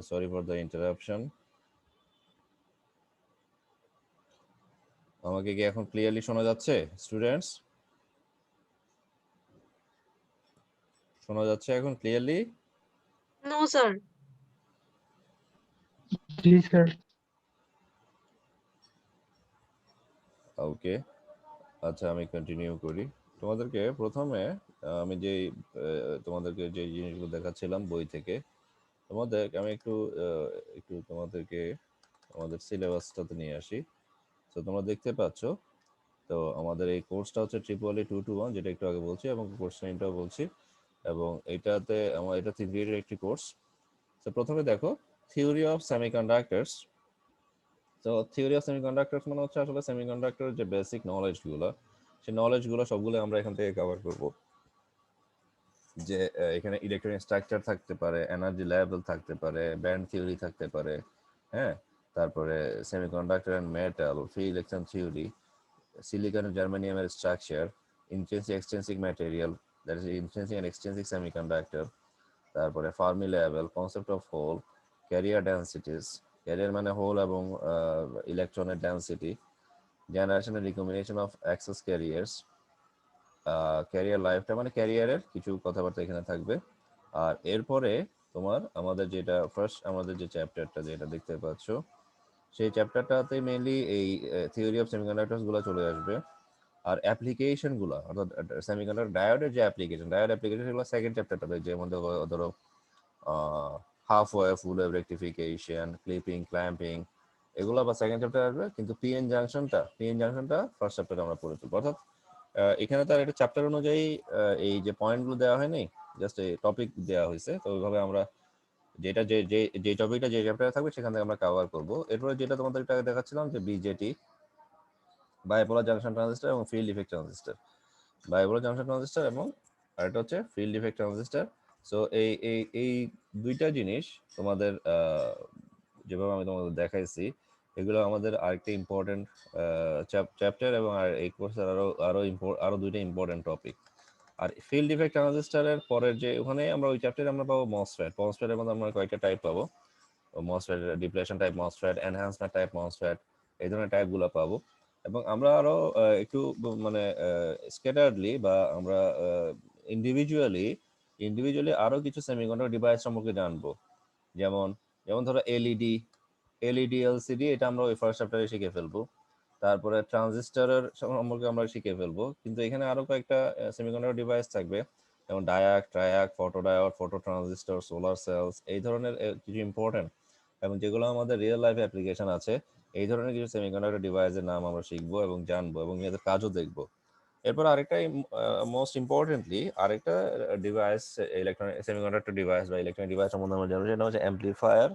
sorry for the interruption. আমাকে কি এখন ক্লিয়ারলি শোনা যাচ্ছে স্টুডেন্টস? শোনা যাচ্ছে এখন ক্লিয়ারলি? No, sir. জি স্যার। ওকে, আচ্ছা আমি কন্টিনিউ করি। তোমাদেরকে প্রথমে আমি তোমাদেরকে যে জিনিসগুলো দেখাচ্ছিলাম বই থেকে, আমি একটু তোমাদেরকে আমাদের সিলেবাসটাতে নিয়ে আসি। তো তোমরা দেখতে পাচ্ছ, তো আমাদের এই কোর্সটা হচ্ছে EEE 221, যেটা একটু আগে বলছি, এবং কোর্স নেমটাও বলছি, এবং এটা 3 গ্রেডের একটি কোর্স। তো প্রথমে দেখো থিওরি অফ সেমিকন্ডাক্টরস। তো থিওরি অফ সেমিকন্ডাক্টরস মানে হচ্ছে আসলে সেমিকন্ডাক্টরের যে বেসিক নলেজগুলো, সেই নলেজগুলো সবগুলো আমরা এখান থেকে কভার করব। যে এখানে ইলেকট্রনিক স্ট্রাকচার থাকতে পারে, এনার্জি লেভেল থাকতে পারে, ব্যান্ড থিওরি থাকতে পারে, হ্যাঁ, তারপরে semiconductor and metal, free electron theory, silicon and germanium structure, intrinsic extrinsic material, that is intrinsic and extrinsic semiconductor, তারপরে Fermi level, concept of hole, carrier densities, carrier মানে hole এবং ইলেকট্রনের density, generation and recombination of excess carriers, carrier লাইফটা মানে ক্যারিয়ারের কিছু কথাবার্তা এখানে থাকবে। আর এরপরে তোমার আমাদের আমাদের যে চ্যাপ্টারটা যেটা দেখতে পাচ্ছ, সেই চ্যাপ্টারটাতে মেইনলি এই থিওরি অফ সেমিকন্ডাক্টরস গুলো চলে আসবে। আর অ্যাপ্লিকেশন গুলো, অর্থাৎ সেমিকন্ডাক্টর ডায়োডের যে ডায়োড অ্যাপ্লিকেশন, সেগুলো সেকেন্ড চ্যাপ্টারটাতে, যে মধ্যে ধরো হাফ ওয়েভ, ফুল ওয়েভ রেকটিফিকেশন, ক্লিপিং, ক্ল্যাম্পিং, এগুলো আবার সেকেন্ড চ্যাপ্টার আসবে। কিন্তু পিএন জাংশনটা ফার্স্ট চ্যাপ্টারে আমরা পড়ে ফেলবো। অর্থাৎ এখানে তার একটা চ্যাপ্টার অনুযায়ী এই যে পয়েন্টগুলো দেওয়া হয়নি, জাস্ট এই টপিক দেওয়া হয়েছে। তো ওইভাবে আমরা যেটা যে টপিকটা যে চ্যাপ্টারে থাকবে সেখান থেকে আমরা কভার করবো। এরপরে যেটা তোমাদের আগে দেখাচ্ছিলাম যে বিজেটি, বাইপোলার জাংশন ট্রানজিস্টর এবং field effect transistor, bipolar junction transistor এবং আরেকটা হচ্ছে ফিল্ড ইফেক্ট ট্রানজিস্টর। সো এই দুইটা জিনিস তোমাদের যেভাবে আমি তোমাদের দেখাইছি, এগুলো আমাদের আরেকটা ইম্পর্টেন্ট চ্যাপ্টার, এবং আর এই কোর্সের আরো দুইটা ইম্পর্টেন্ট টপিক। আর ফিল্ড ইফেক্ট ট্রানজিস্টরের পরের যে ওখানে আমরা ওই চ্যাপ্টারে আমরা পাবো মসফেটের মধ্যে আমরা কয়েকটা টাইপ পাবো, MOSFET, depletion type MOSFET, enhancement type MOSFET, এই ধরনের টাইপগুলো পাবো। এবং আমরা আরো একটু মানে স্ক্যাটারডলি বা আমরা ইন্ডিভিজুয়ালি আরো কিছু সেমিকন্ডাক্টর ডিভাইস সম্পর্কে জানবো। যেমন ধরো এলইডি এলসিডি, এটা আমরা ওই ফার্স্ট চ্যাপ্টারে শিখে ফেলবো। তারপরে ট্রানজিস্টরের সম্পর্কে আমরা শিখে ফেলবো। কিন্তু এখানে আরো কয়েকটা সেমিকন্ডাক্টর ডিভাইস থাকবে, যেমন diac, triac, photodiode, photo transistor, solar cells, এই ধরনের কিছু ইম্পর্টেন্ট এবং যেগুলো আমাদের রিয়েল লাইফ অ্যাপ্লিকেশন আছে, এই ধরনের কিছু সেমিকন্ডাক্টর ডিভাইসের নাম আমরা শিখবো এবং জানবো এবং এদের কাজও দেখবো। এরপর আরেকটা মোস্ট ইম্পর্টেন্টলি আরেকটা ডিভাইস, ইলেকট্রনিক সেমিকন্ডাক্টর ডিভাইস বা ইলেকট্রনিক ডিভাইস সম্বন্ধে আমরা জানবো, সেটা হচ্ছে অ্যাম্প্লিফায়ার।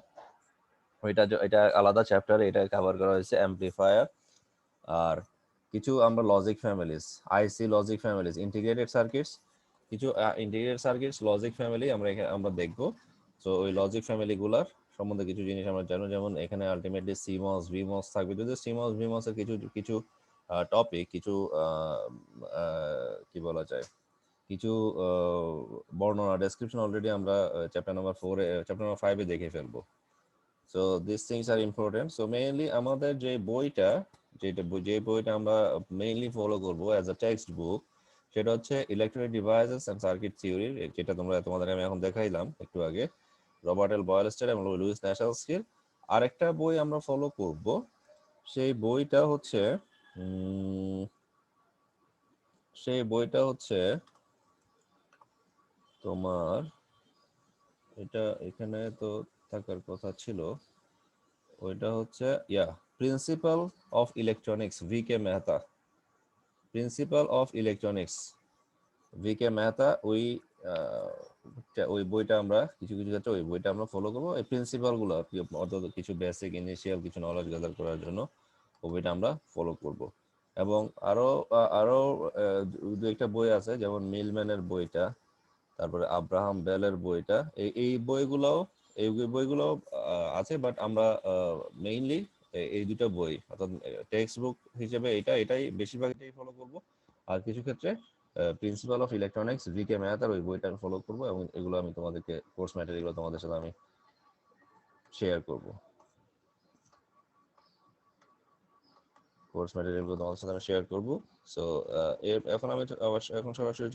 এটা আলাদা চ্যাপ্টার, এটা কভার করা হয়েছে অ্যাম্প্লিফায়ার। আর কিছু আমরা লজিক ফ্যামিলিজ, আইসি লজিক ফ্যামিলিজ, ইন্টিগ্রেটেড সার্কিটস, কিছু ইন্টিগ্রেটেড সার্কিটস লজিক ফ্যামিলি আমরা দেখবো। সো ওই লজিক ফ্যামিলিগুলোর সম্বন্ধে কিছু জিনিস আমরা জানবো। যেমন এখানে আলটিমেটলি সিমস, ভিমস থাকবে। যদি সিমস, ভিমসের কিছু টপিক, কিছু কি বলা যায়, কিছু বর্ণনা, ডেসক্রিপশন অলরেডি আমরা চ্যাপ্টার নাম্বার 5-এ দেখে ফেলবো। So this things are important. So mainly আমাদের যে বইটা আমরা মেইনলি ফলো করবো অ্যাজ আ টেক্সট বুক, সেটা হচ্ছে electronic devices and circuit theory, যেটা তোমাদের আমি এখন দেখাইলাম একটু আগে, রবার্ট এল বয়েলস্টার এবং লুইস ন্যাশালস্কির। আরেকটা বই আমরা ফলো করব, সেই বইটা হচ্ছে তোমার, এটা এখানে তো থাকার কথা ছিল, ওইটা হচ্ছে principal of electronics, VK Mehta, principal of electronics, VK Mehta. ওই বইটা আমরা কিছু ক্ষেত্রে ওই বইটা আমরা ফলো করবো। এই প্রিন্সিপালগুলো অর্থাৎ কিছু বেসিক ইনিশিয়াল কিছু নলেজ গ্যাদার করার জন্য ওই বইটা আমরা ফলো করব। এবং আরো আরো দু একটা বই আছে, যেমন মিলম্যানের বইটা, তারপরে আব্রাহাম বেলের বইটা, এই বইগুলো আছে। বাট আমরা মেইনলি এই দুটো বই, অর্থাৎ টেক্সট বুক হিসেবে এটাই বেশিরভাগ এটাই ফলো করব। আর কিছু ক্ষেত্রে প্রিন্সিপাল অফ ইলেকট্রনিক্স, VK মেহতার ওই বইটা ফলো করবো। এবং এগুলো আমি তোমাদেরকে কোর্স ম্যাটেরিয়াল তোমাদের সাথে আমি শেয়ার করব। কোর্স ম্যাটেরিয়ালগুলো তোমাদের সাথে আমি শেয়ার করব। সো এখন আমি এখন সরাসরি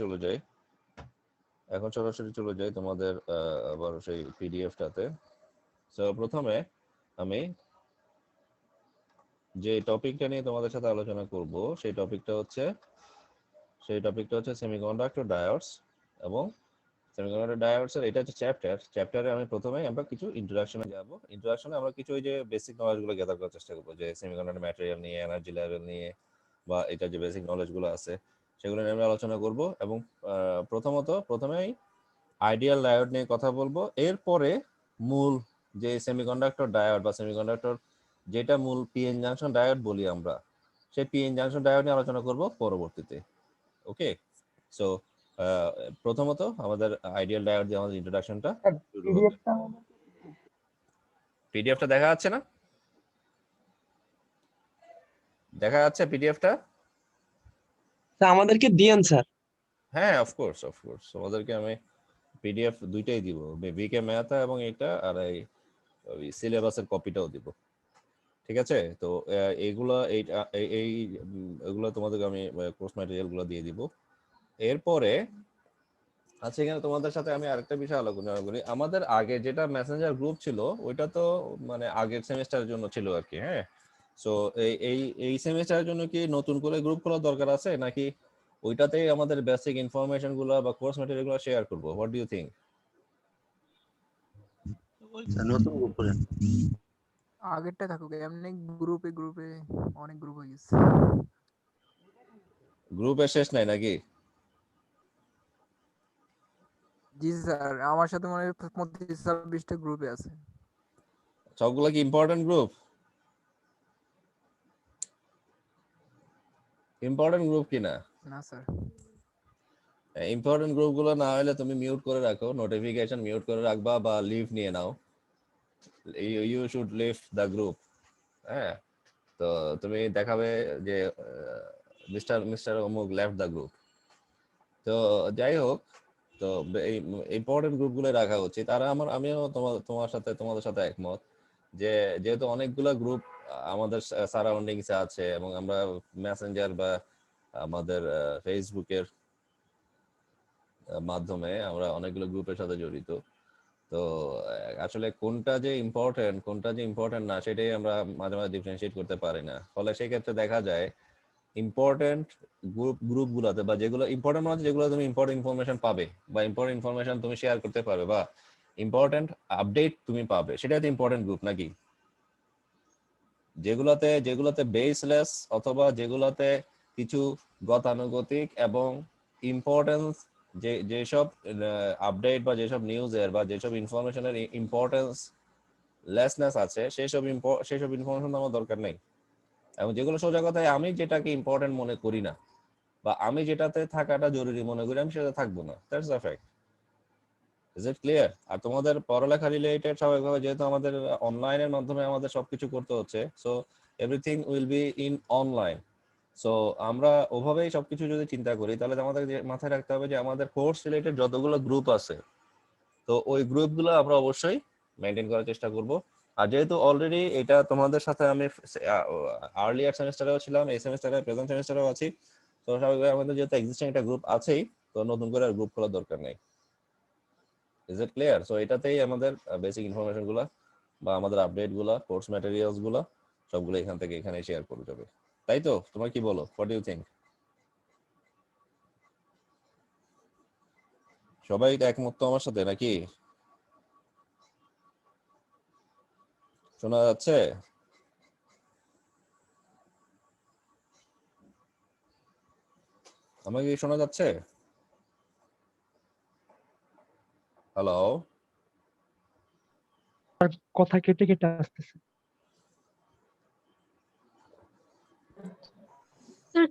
চলে যাই। তোমাদের আবার সেই পিডিএফটাতে। সো প্রথমে আমি যে টপিকটা নিয়ে তোমাদের সাথে আলোচনা করব সেই টপিকটা হচ্ছে সেমিকন্ডাক্টর ডায়োডস এবং সেমিকন্ডাক্টর ডায়োডস এর এটা হচ্ছে চ্যাপ্টারে আমি প্রথমে আমরা কিছু ইন্ট্রোডাকশনে যাব। ইন্ট্রোডাকশনে আমরা কিছু ওই যে বেসিক নলেজগুলো গ্যাদার করার চেষ্টা করব, যে সেমিকন্ডাক্টর ম্যাটেরিয়াল নিয়ে, এনার্জি লেভেল নিয়ে, বা এটা যে বেসিক নলেজগুলো আছে সেগুলো নিয়ে আমরা আলোচনা করব। এবং প্রথমেই আইডিয়াল ডায়োড নিয়ে কথা বলবো। এরপরে মূল যে সেমিকন্ডাক্টর ডায়োড বা সেমিকন্ডাক্টর যেটা মূল পিএন জাংশন ডায়োড বলি আমরা, সেই পিএন জাংশন ডায়োড নিয়ে আলোচনা করব পরবর্তীতে। ওকে, সো প্রথমত আমাদের আইডিয়াল ডায়োড দিয়ে আমাদের ইন্ট্রোডাকশনটা শুরু হবে। পিডিএফটা দেখা যাচ্ছে না? দেখা যাচ্ছে পিডিএফটা? আমাদেরকে দিয়েন স্যার। হ্যাঁ, অফকোর্স তোমাদেরকে আমি পিডিএফ দুইটাই দিব, ভিকে ম্যাথ এবং এটা, আর এই সিলেবাসের কপিটাও দিব। ঠিক আছে, তো এইগুলো এগুলো তোমাদেরকে আমি কোর্স ম্যাটেরিয়ালগুলো দিয়ে দিব। এরপরে আচ্ছা, এখানে তোমাদের সাথে আমি আরেকটা বিষয় আলোচনা করি। আমাদের আগে যেটা মেসেঞ্জার গ্রুপ ছিল ওইটা তো মানে আগের সেমিস্টারের জন্য ছিল আর কি। হ্যাঁ, সো এই সেমিস্টারের জন্য কি নতুন করে গ্রুপ খোলার দরকার আছে, নাকি ওইটাতেই আমাদের বেসিক ইনফরমেশন গুলো বা কোর্স ম্যাটেরিয়াল গুলো শেয়ার করবো? What do you think? নতুন গ্রুপ করেন। আগেরটা থাকুক, এমনি গ্রুপে অনেক গ্রুপ হয়ে গেছে। গ্রুপের শেষ নাই নাকি? জি স্যার, আমার সাথে মনে হয় 25-26টা গ্রুপে আছে। সবগুলো কি ইম্পর্টেন্ট গ্রুপ? ইম্পর্টেন্ট গ্রুপ কিনা? না স্যার, ইম্পর্টেন্ট গ্রুপ গুলো না হলে তুমি মিউট করে রাখো, নোটিফিকেশন মিউট করে রাখবা বা লিভ নিয়ে নাও। You should leave the group. হ্যাঁ, তো তুমি দেখাবে যে মিস্টার অমুক লেফট দ্য গ্রুপ। তো যাই হোক, তো এই ইম্পর্টেন্ট গ্রুপগুলো রাখা উচিত। আর আমিও তোমাদের সাথে একমত যে যেহেতু অনেকগুলো গ্রুপ আমাদের সারাউন্ডিংসে আছে এবং আমরা মেসেঞ্জার বা আমাদের ফেসবুকের মাধ্যমে আমরা অনেকগুলো গ্রুপের সাথে জড়িত। তো আসলে কোনটা যে ইম্পর্টেন্ট না সেটাই আমরা মাঝে মাঝে ডিফারেন্সিয়েট করতে পারি না। ফলে সেই ক্ষেত্রে দেখা যায় ইম্পর্টেন্ট গ্রুপগুলোতে বা যেগুলো ইম্পর্টেন্ট মানে যেগুলো তুমি ইম্পর্টেন্ট ইনফরমেশন পাবে বা ইম্পর্টেন্ট ইনফরমেশন তুমি শেয়ার করতে পারবে বা ইম্পর্টেন্ট আপডেট তুমি পাবে, সেটা হচ্ছে ইম্পর্টেন্ট গ্রুপ। নাকি যেগুলোতে বেসলেস অথবা যেগুলোতে কিছু গতানুগতিক এবং ইম্পর্টেন্স যেসব আপডেট বা যেসব নিউজের বা যেসব ইনফরমেশনের ইম্পর্টেন্স লেসনেস আছে সেসব ইনফরমেশন আমার দরকার নেই। এবং যেগুলো সোজা কথায় আমি যেটাকে ইম্পর্টেন্ট মনে করি না বা আমি যেটাতে থাকাটা জরুরি মনে করি, আমি সেটা থাকবো না। That's the fact. Is it clear? আর তোমাদের পড়ালেখা রিলেটেড স্বাভাবিকভাবে যেহেতু আমাদের অনলাইনের মাধ্যমে আমাদের সবকিছু করতে হচ্ছে, so everything will be in online. So আমরা ওভাবেই সবকিছু যদি চিন্তা করি তাহলে আমাদের মাথায় রাখতে হবে যে আমাদের কোর্স রিলেটেড যতগুলো গ্রুপ আছে, তো ওই গ্রুপগুলো আমরা অবশ্যই মেনটেন করার চেষ্টা করব। আর যেহেতু অলরেডি এটা তোমাদের সাথে আমি আর্লিয়ার সেমিস্টারেও ছিলাম, এই সেমিস্টারে প্রেজেন্ট সেমিস্টারেও আছি, তো স্বাভাবিকভাবে আমাদের যেহেতু এক্সিস্টিং একটা গ্রুপ আছেই, তো নতুন করে আর গ্রুপ খোলার দরকার নেই। Is it clear? সো এটাতেই আমাদের বেসিক ইনফরমেশন গুলা বা আমাদের আপডেট গুলা, কোর্স ম্যাটেরিয়ালস গুলা সবগুলো এখানে শেয়ার করে যাবে। তাই তো? তোমরা কি বলো? What do you think? সবাই একমত তো আমার সাথে নাকি? শোনা যাচ্ছে? আমাকে কি শোনা যাচ্ছে? হ্যালো? কথা কেটে কেটে আসতেছে। স্যার,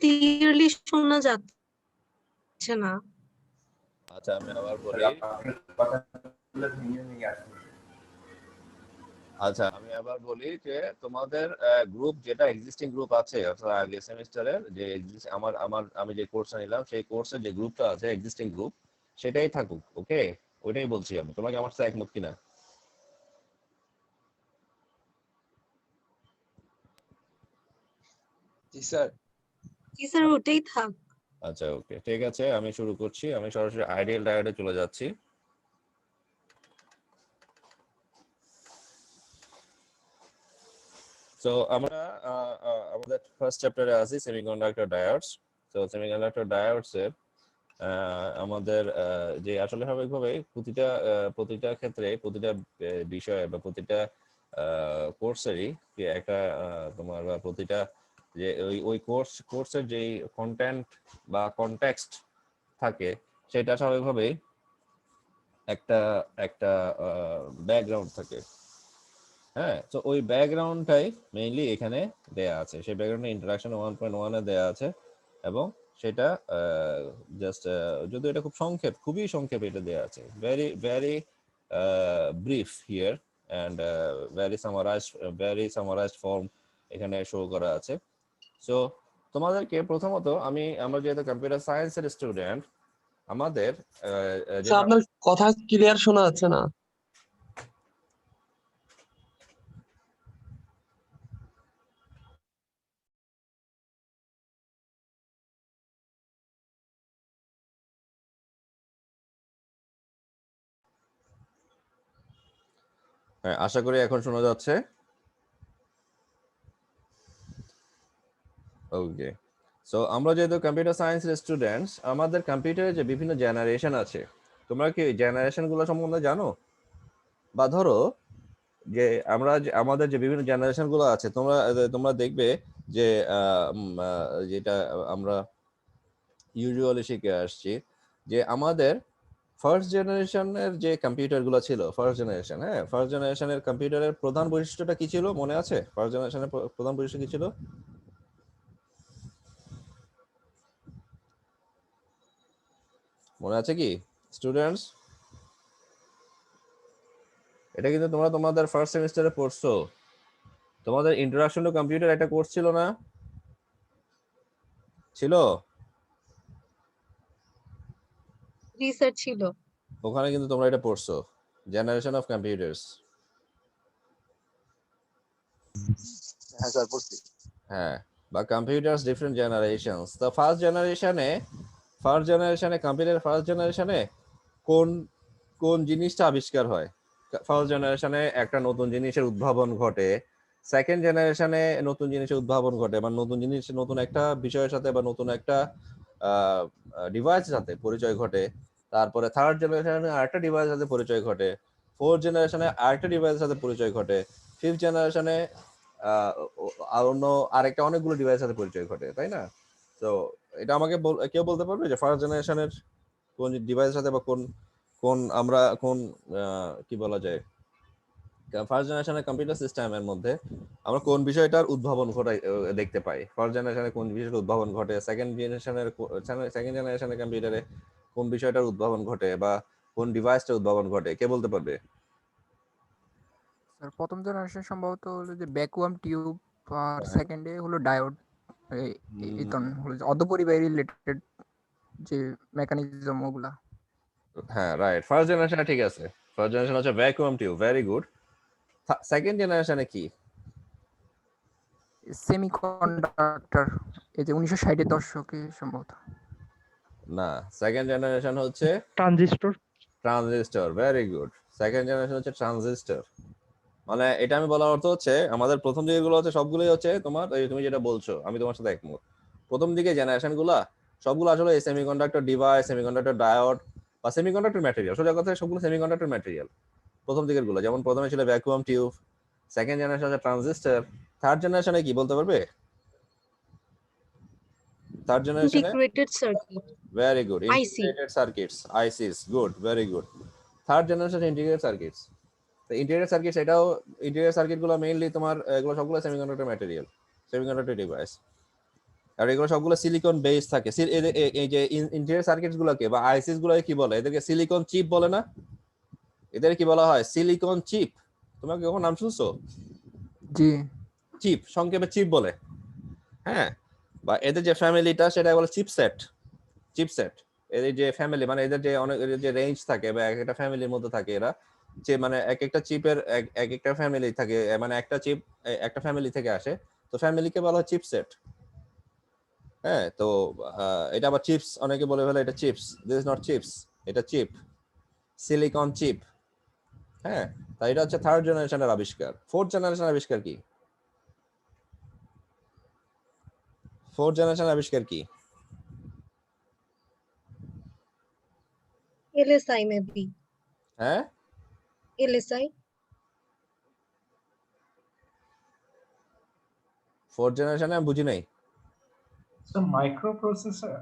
ক্লিয়ারলি শোনা যাচ্ছে না। আচ্ছা, আমি আবার বলি। যে তোমাদের গ্রুপ যেটা এক্সিস্টিং গ্রুপ আছে, অর্থাৎ আগে সেমিস্টারের যে আমি যে কোর্সটা নিলাম সেই কোর্সের যে গ্রুপটা আছে এক্সিস্টিং গ্রুপ, সেটাই থাকুক। ওকে, ওইটাই বলছি আমি। তোমাকে আমার সাথে একমত কিনা? জি স্যার। জি স্যার, ওটাই থাক। আচ্ছা, ওকে, ঠিক আছে, আমি শুরু করছি। আমি সরাসরি আইডিয়াল ডায়োডে চলে যাচ্ছি। সো আমরা আমাদের ফার্স্ট চ্যাপ্টারে আছি সেমিকন্ডাক্টর ডায়োডস। তো সেমিকন্ডাক্টর ডায়োডস এর আমাদের যে আসলে স্বাভাবিকভাবে প্রতিটা ক্ষেত্রে প্রতিটা বিষয়ে বা প্রতিটা কোর্সেরই একটা তোমার বা প্রতিটা যে ওই কোর্সের যেই কন্টেন্ট বা কনটেক্সট থাকে, সেটা স্বাভাবিকভাবেই একটা একটা ব্যাকগ্রাউন্ড থাকে। হ্যাঁ, তো ওই ব্যাকগ্রাউন্ডটাই মেইনলি এখানে দেয়া আছে। সেই ব্যাকগ্রাউন্ডে ইন্ট্রোডাকশন 1.1 এ দেয়া আছে এবং সেটা জাস্ট যদি এটা খুবই সংক্ষেপে এটা দেয়া আছে। Very very brief here and very summarised form এখানে শো করা আছে। সো তোমাদেরকে প্রথমত আমরা যেহেতু কম্পিউটার সায়েন্সের স্টুডেন্ট, আমাদের স্যার আপনার কথা ক্লিয়ার শোনা যাচ্ছে না। হ্যাঁ, আশা করি এখন শোনা যাচ্ছে। ওকে, সো আমরা যেহেতু কম্পিউটার সায়েন্সের স্টুডেন্টস, আমাদের কম্পিউটারে যে বিভিন্ন জেনারেশন আছে, তোমরা কি জেনারেশন গুলো সম্বন্ধে জানো? বা ধরো যে আমাদের যে বিভিন্ন জেনারেশন গুলো আছে, তোমরা দেখবে যে যেটা আমরা ইউজুয়ালি শিখে আসছি, যে আমাদের ফার্স্ট জেনারেশনের যে কম্পিউটার গুলো ছিল, ফার্স্ট জেনারেশনের কম্পিউটারের প্রধান বৈশিষ্ট্যটা কি ছিল মনে আছে? ফার্স্ট জেনারেশনের প্রধান বৈশিষ্ট্য কি ছিল মনে আছে কি স্টুডেন্টস? এটা কিন্তু তোমরা তোমাদের ফার্স্ট সেমিস্টারে পড়ছো। তোমাদের ইন্ট্রোডাকশন টু কম্পিউটার একটা কোর্স ছিল না? ছিল? জি স্যার, ছিল। ওখানে কিন্তু তোমরা এটা পড়ছো, জেনারেশন অফ কম্পিউটার্স। হ্যাঁ স্যার পড়ছি। হ্যাঁ, বা কম্পিউটার্স ডিফারেন্ট জেনারেশনস। তো কম্পিউটার ফার্স্ট জেনারেশনে কোন কোন জিনিসটা আবিষ্কার হয়? ফার্স্ট জেনারেশনে একটা নতুন জিনিসের উদ্ভাবন ঘটে। সেকেন্ড জেনারেশনে নতুন জিনিসের উদ্ভাবন ঘটে, বা নতুন একটা বিষয়ের সাথে বা নতুন একটা ডিভাইসের সাথে পরিচয় ঘটে। তারপরে থার্ড জেনারেশনে আরেকটা ডিভাইসের সাথে পরিচয় ঘটে। ফোর্থ জেনারেশনে আরেকটা ডিভাইসের সাথে পরিচয় ঘটে। ফিফথ জেনারেশনে অন্য আরেকটা অনেকগুলো ডিভাইসের সাথে পরিচয় ঘটে, তাই না? তো এটা আমাকে কেউ বলতে পারবে যে ফার্স্ট জেনারেশনের কোন ডিভাইসের সাথে বা কোন কোন আমরা কোন কি বলা যায়, ফার্স্ট জেনারেশনের কম্পিউটার সিস্টেমের মধ্যে আমরা কোন বিষয়টার উদ্ভাবন ঘটাই দেখতে পাই? ফার্স্ট জেনারেশনে কোন বিষয়টার উদ্ভাবন ঘটে? সেকেন্ড জেনারেশনের কম্পিউটারে কোন বিষয়টার উদ্ভাবন ঘটে, বা কোন ডিভাইসটার উদ্ভাবন ঘটে? কে বলতে পারবে? স্যার প্রথম জেনারেশন সম্ভবত হলো যে ভ্যাকুয়াম টিউব, আর হ্যাঁ। সেকেন্ডে হলো ডায়োড। ইতন হলো যে অর্ধপরিবাহী রিলেটেড যে মেকানিজম ওগুলা। হ্যাঁ, রাইট, ফার্স্ট জেনারেশনে ঠিক আছে। ফার্স্ট জেনারেশন হচ্ছে vacuum tube, very good. Second জেনারেশনে কি? সেমিকন্ডাক্টর, এই যে 1960-এর দশকে সম্ভবত। না, সেকেন্ড জেনারেশন হচ্ছে transistor. Transistor, very good. Second generation হচ্ছে ট্রানজিস্টর। মানে এটা আমি বলার অর্থ হচ্ছে আমাদের প্রথম দিকেগুলো হচ্ছে সবগুলোই হচ্ছে তোমার তুমি যেটা বলছো, আমি তোমার সাথে একমত। প্রথম দিকে জেনারেশন গুলা সবগুলো আসলে সেমিকন্ডাক্টর ডিভাইস, সেমিকন্ডাক্টর ডায়োড বা সেমিকন্ডাক্টর ম্যাটেরিয়াল, সোজা কথা সবগুলো সেমিকন্ডাক্টর ম্যাটেরিয়াল। প্রথম দিকের গুলো যেমন প্রথমে ছিল ভ্যাকুয়াম টিউব, সেকেন্ড জেনারেশন হচ্ছে ট্রানজিস্টর, থার্ড জেনারেশনে কি বলতে পারবে? থার্ড জেনারেশনে integrated circuit, very good, IC. Integrated circuits, ICs, good, very good. Third generation integrated circuits. তো ইন্টিগ্রেটেড সার্কিটস এটাও, ইন্টিগ্রেটেড সার্কিট গুলো মেইনলি তোমার এগুলো সবগুলো সেমিকন্ডাক্টর ম্যাটেরিয়াল, সেমিকন্ডাক্টর ডিভাইস। আর এগুলো সবগুলো সিলিকন বেস থাকে। এই যে ইন্টিগ্রেটেড সার্কিটস গুলোকে বা আইসিস গুলোকে কি বলে? এদেরকে সিলিকন চিপ বলে না? এদের কি বলা হয়? Silicon chip. তোমরা কি কখন নাম শুনছো? জি চিপ, সংক্ষেপে চিপ বলে। হ্যাঁ, বা এদের যে ফ্যামিলিটা সেটা বলে চিপসেট। চিপসেট এদের যে ফ্যামিলি, মানে এদের যে অনেক এদের যে রেঞ্জ থাকে বা এক একটা ফ্যামিলির মধ্যে থাকে এরা, যে মানে এক একটা চিপের এক একটা ফ্যামিলি থাকে, মানে একটা চিপ একটা ফ্যামিলি থেকে আসে, তো ফ্যামিলিকে বলা হয় চিপসেট। হ্যাঁ, তো এটা আবার চিপস, অনেকে বলে ফেলে এটা chips. This is not chips, এটা চিপ, সিলিকন চিপ। হ্যাঁ, তাই এটা হচ্ছে থার্ড জেনারেশনের আবিষ্কার। ফোর্থ জেনারেশনের আবিষ্কার কি? ফোর্থ জেনারেশনের আবিষ্কার কি? LSI maybe. হ্যাঁ, LSI. ফোর্থ জেনারেশনে আমি বুঝি নাই। So microprocessor.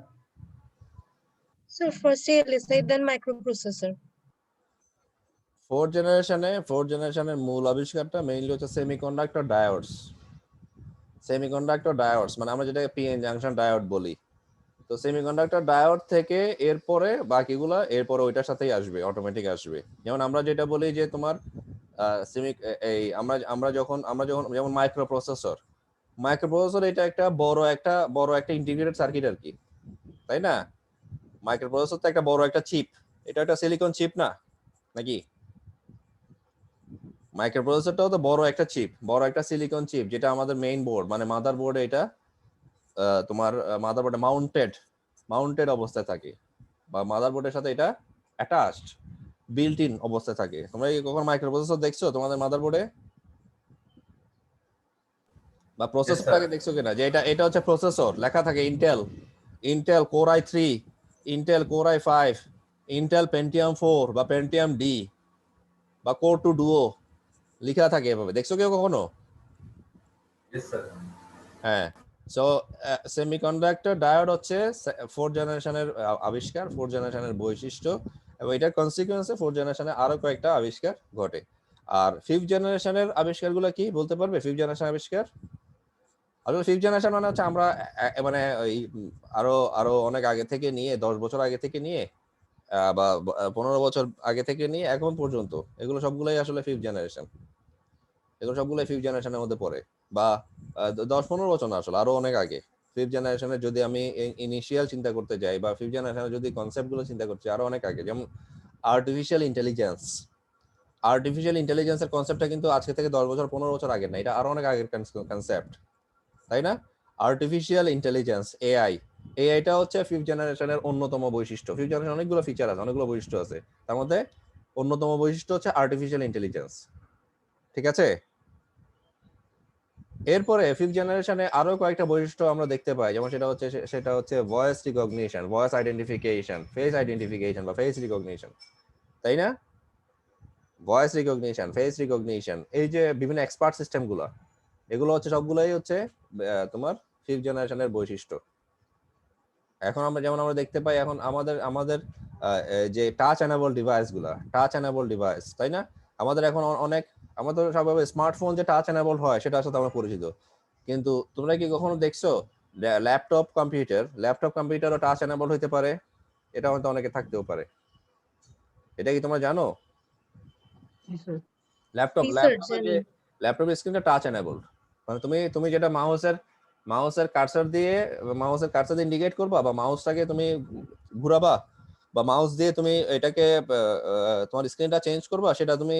So first LSI, then microprocessor. Fourth জেনারেশনের মূল আবিষ্কারটা মেইনলি হচ্ছে সেমিকন্ডাক্টর ডায়োডস। সেমিকন্ডাক্টর ডায়োডস মানে আমরা যেটাকে পিএন জাংশন ডায়োড বলি। তো সেমিকন্ডাক্টর ডায়োড থেকে এরপরে বাকিগুলা এরপরে ওইটার সাথেই আসবে, অটোমেটিক আসবে। যেমন আমরা যেটা বলি যে তোমার এই আমরা যখন যেমন মাইক্রোপ্রসেসর এটা একটা বড় একটা ইন্টিগ্রেটেড সার্কিট আর কি, তাই না? মাইক্রোপ্রসেসর তো একটা বড় একটা চিপ, এটা একটা সিলিকন চিপ না নাকি? মাইক্রোপ্রসেসরটাও তো বড় একটা চিপ, বড় একটা সিলিকন চিপ, যেটা আমাদের মেইন বোর্ড মানে মাদার বোর্ডে এটা তোমার মাদার বোর্ডে মাউন্টেড অবস্থায় থাকে, বা মাদার বোর্ডের সাথে এটা অ্যাটাচড বিল্ট ইন অবস্থায় থাকে। তোমরা কি কখনো মাইক্রোপ্রসেসর দেখছো তোমাদের মাদার বোর্ডে, বা প্রসেসরটাকে দেখছো কিনা? যে এটা হচ্ছে প্রসেসর, লেখা থাকে Intel core i3, Intel core i5, Intel Pentium 4 বা পেন্টিয়াম ডি বা কোর 2 ডুও লেখা থাকে এভাবে, দেখছো কেউ কখনো? হ্যাঁ। সো সেমিকন্ডাক্টর ডায়োড হচ্ছে ফোর্থ জেনারেশনের আবিষ্কার, ফোর্থ জেনারেশনের বৈশিষ্ট্য, এবং এটার কনসিকুয়েন্সে ফোর্থ জেনারেশনে আরো কয়েকটা আবিষ্কার ঘটে। আর ফিফথ জেনারেশনের আবিষ্কারগুলো কি বলতে পারবে? ফিফথ জেনারেশন আবিষ্কার আসলে ফিফথ জেনারেশন মানে হচ্ছে আমরা মানে ওই আরো অনেক আগে থেকে নিয়ে 10 বছর আগে থেকে নিয়ে বা 15 বছর আগে থেকে নিয়ে এখন পর্যন্ত এগুলো সবগুলোই আসলে ফিফথ জেনারেশন। এগুলো সবগুলোই ফিফথ জেনারেশনের মধ্যে পড়ে, বা 10-15 বছর না, আসলে আরো অনেক আগে। ফিফথ জেনারেশনের যদি আমি ইনিশিয়াল চিন্তা করতে যাই, বা ফিফথ জেনারেশনের যদি কনসেপ্ট গুলো চিন্তা করছি, আরো অনেক আগে। যেমন আর্টিফিশিয়াল ইন্টেলিজেন্সের কনসেপ্টটা কিন্তু আজকে থেকে 10 বছর 15 বছর আগে না, এটা আরো অনেক আগের কনসেপ্ট, তাই না? আর্টিফিশিয়াল ইন্টেলিজেন্স, এআইটা হচ্ছে ফিফথ জেনারেশনের অন্যতম বৈশিষ্ট্য। ফিফথ জেনারেশন অনেকগুলো ফিচার আছে, অনেকগুলো বৈশিষ্ট্য আছে, তার মধ্যে অন্যতম বৈশিষ্ট্য হচ্ছে আর্টিফিশিয়াল ইন্টেলিজেন্স। ঠিক আছে? এরপরে ফিফথ জেনারেশনে আরো কয়েকটা বৈশিষ্ট্য আমরা দেখতে পাই, যেমন সেটা হচ্ছে voice recognition, voice identification, face identification বা ফেস রিকগনিশন, তাই না? ভয়েস রিকগনিশন, ফেস রিকগনিশন, এই যে বিভিন্ন এক্সপার্ট সিস্টেম গুলো, এগুলো হচ্ছে সবগুলোই হচ্ছে তোমার ফিফথ জেনারেশনের বৈশিষ্ট্য। এখন আমরা দেখতে পাই এখন আমাদের যে টাচ এনাবল ডিভাইস, তাই না? আমাদের এখন আমাদের সবাই স্মার্টফোন যে টাচ এনাবল হয় সেটার সাথে আমরা পরিচিত, কিন্তু তোমরা কি কখনো দেখছো ল্যাপটপ কম্পিউটারও টাচ এনাবল হইতে পারে? এটা হয়তো অনেকে থাকতেও পারে। এটা কি তোমরা জানো? জি স্যার। ল্যাপটপের স্ক্রিনটা টাচ এনাবলড, মানে তুমি যেটা মাউসের কার্সার দিয়ে ইন্ডিকেট করবা, বা মাউসটাকে তুমি ঘুরাবা, বা মাউস দিয়ে তুমি এটাকে তোমার স্ক্রিনটা চেঞ্জ করবা, সেটা তুমি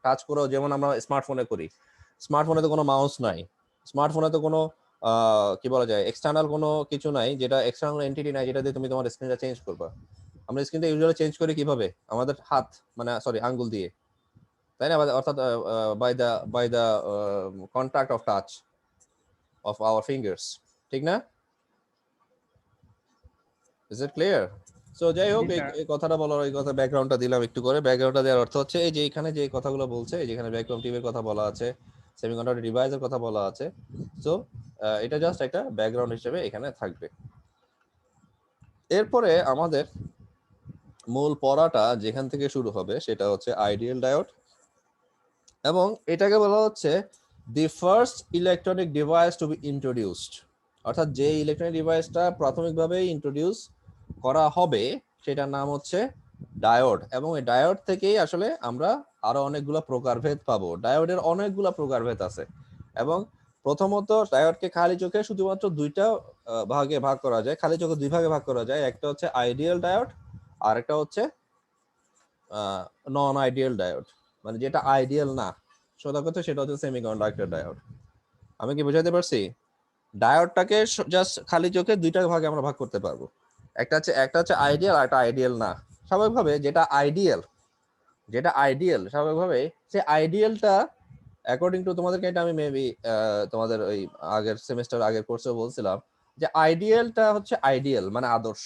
টাচ করো, যেমন আমরা স্মার্টফোনে করি। স্মার্টফোনে তো কোনো মাউস নাই, স্মার্টফোনে তো কোনো কি বলা যায় এক্সটার্নাল কোনো কিছু নাই, যেটা এক্সটার্নাল এন্টিটি নাই যেটা দিয়ে তুমি তোমার স্ক্রিনটা চেঞ্জ করবা। আমরা স্ক্রিনটা ইউজুয়ালি চেঞ্জ করি কিভাবে? আমাদের হাত, মানে সরি আঙ্গুল দিয়ে, তাই না? অর্থাৎ by the contact of touch of our fingers, ঠিক না? Is it clear? সো যাই হোক, এই কথাটা বলার, এই কথা ব্যাকগ্রাউন্ডটা দিলাম একটু করে। ব্যাকগ্রাউন্ডটা দেওয়ার অর্থ হচ্ছে এই যে এখানে যে কথাগুলো বলছে, যেখানে ভ্যাকুয়াম টিউবের কথা বলা আছে, সেমিকন্ডাক্টর ডিভাইসের কথা বলা আছে, সো এটা জাস্ট একটা ব্যাকগ্রাউন্ড হিসেবে এখানে থাকবে। এরপরে আমাদের মূল পড়াটা যেখান থেকে শুরু হবে সেটা হচ্ছে আইডিয়াল ডায়োড, এবং এটাকে বলা হচ্ছে the first electronic device to be introduced, অর্থাৎ যে ইলেকট্রনিক ডিভাইসটা প্রাথমিকভাবে ইন্ট্রোডিউস করা হবে সেটার নাম হচ্ছে ডায়োড। এবং এই ডায়োড থেকেই আসলে আমরা আরো অনেকগুলো প্রকারভেদ পাবো। ডায়োডের অনেকগুলো প্রকারভেদ আছে, এবং প্রথমত ডায়োডকে খালি চোখে শুধুমাত্র দুইটা ভাগে ভাগ করা যায়, খালি চোখে দুই ভাগে ভাগ করা যায়। একটা হচ্ছে আইডিয়াল ডায়োড, আর একটা হচ্ছে নন আইডিয়াল ডায়োড, মানে যেটা আইডিয়াল না সোজা কথা, সেটা হচ্ছে সেমিকন্ডাক্টর ডায়োড। আমি কি বুঝাতে পারছি? ডায়োডটাকে জাস্ট খালি চোখে দুইটা ভাগে আমরা ভাগ করতে পারবো। একটা হচ্ছে আইডিয়াল আর একটা আইডিয়াল না। স্বাভাবিকভাবে যেটা আইডিয়াল স্বাভাবিকভাবে সে আইডিয়ালটা অ্যাকর্ডিং টু তোমাদেরকে, এটা আমি মেবি তোমাদের ওই আগের সেমিস্টার আগের কোর্সে বলছিলাম যে আইডিয়ালটা হচ্ছে আইডিয়াল মানে আদর্শ।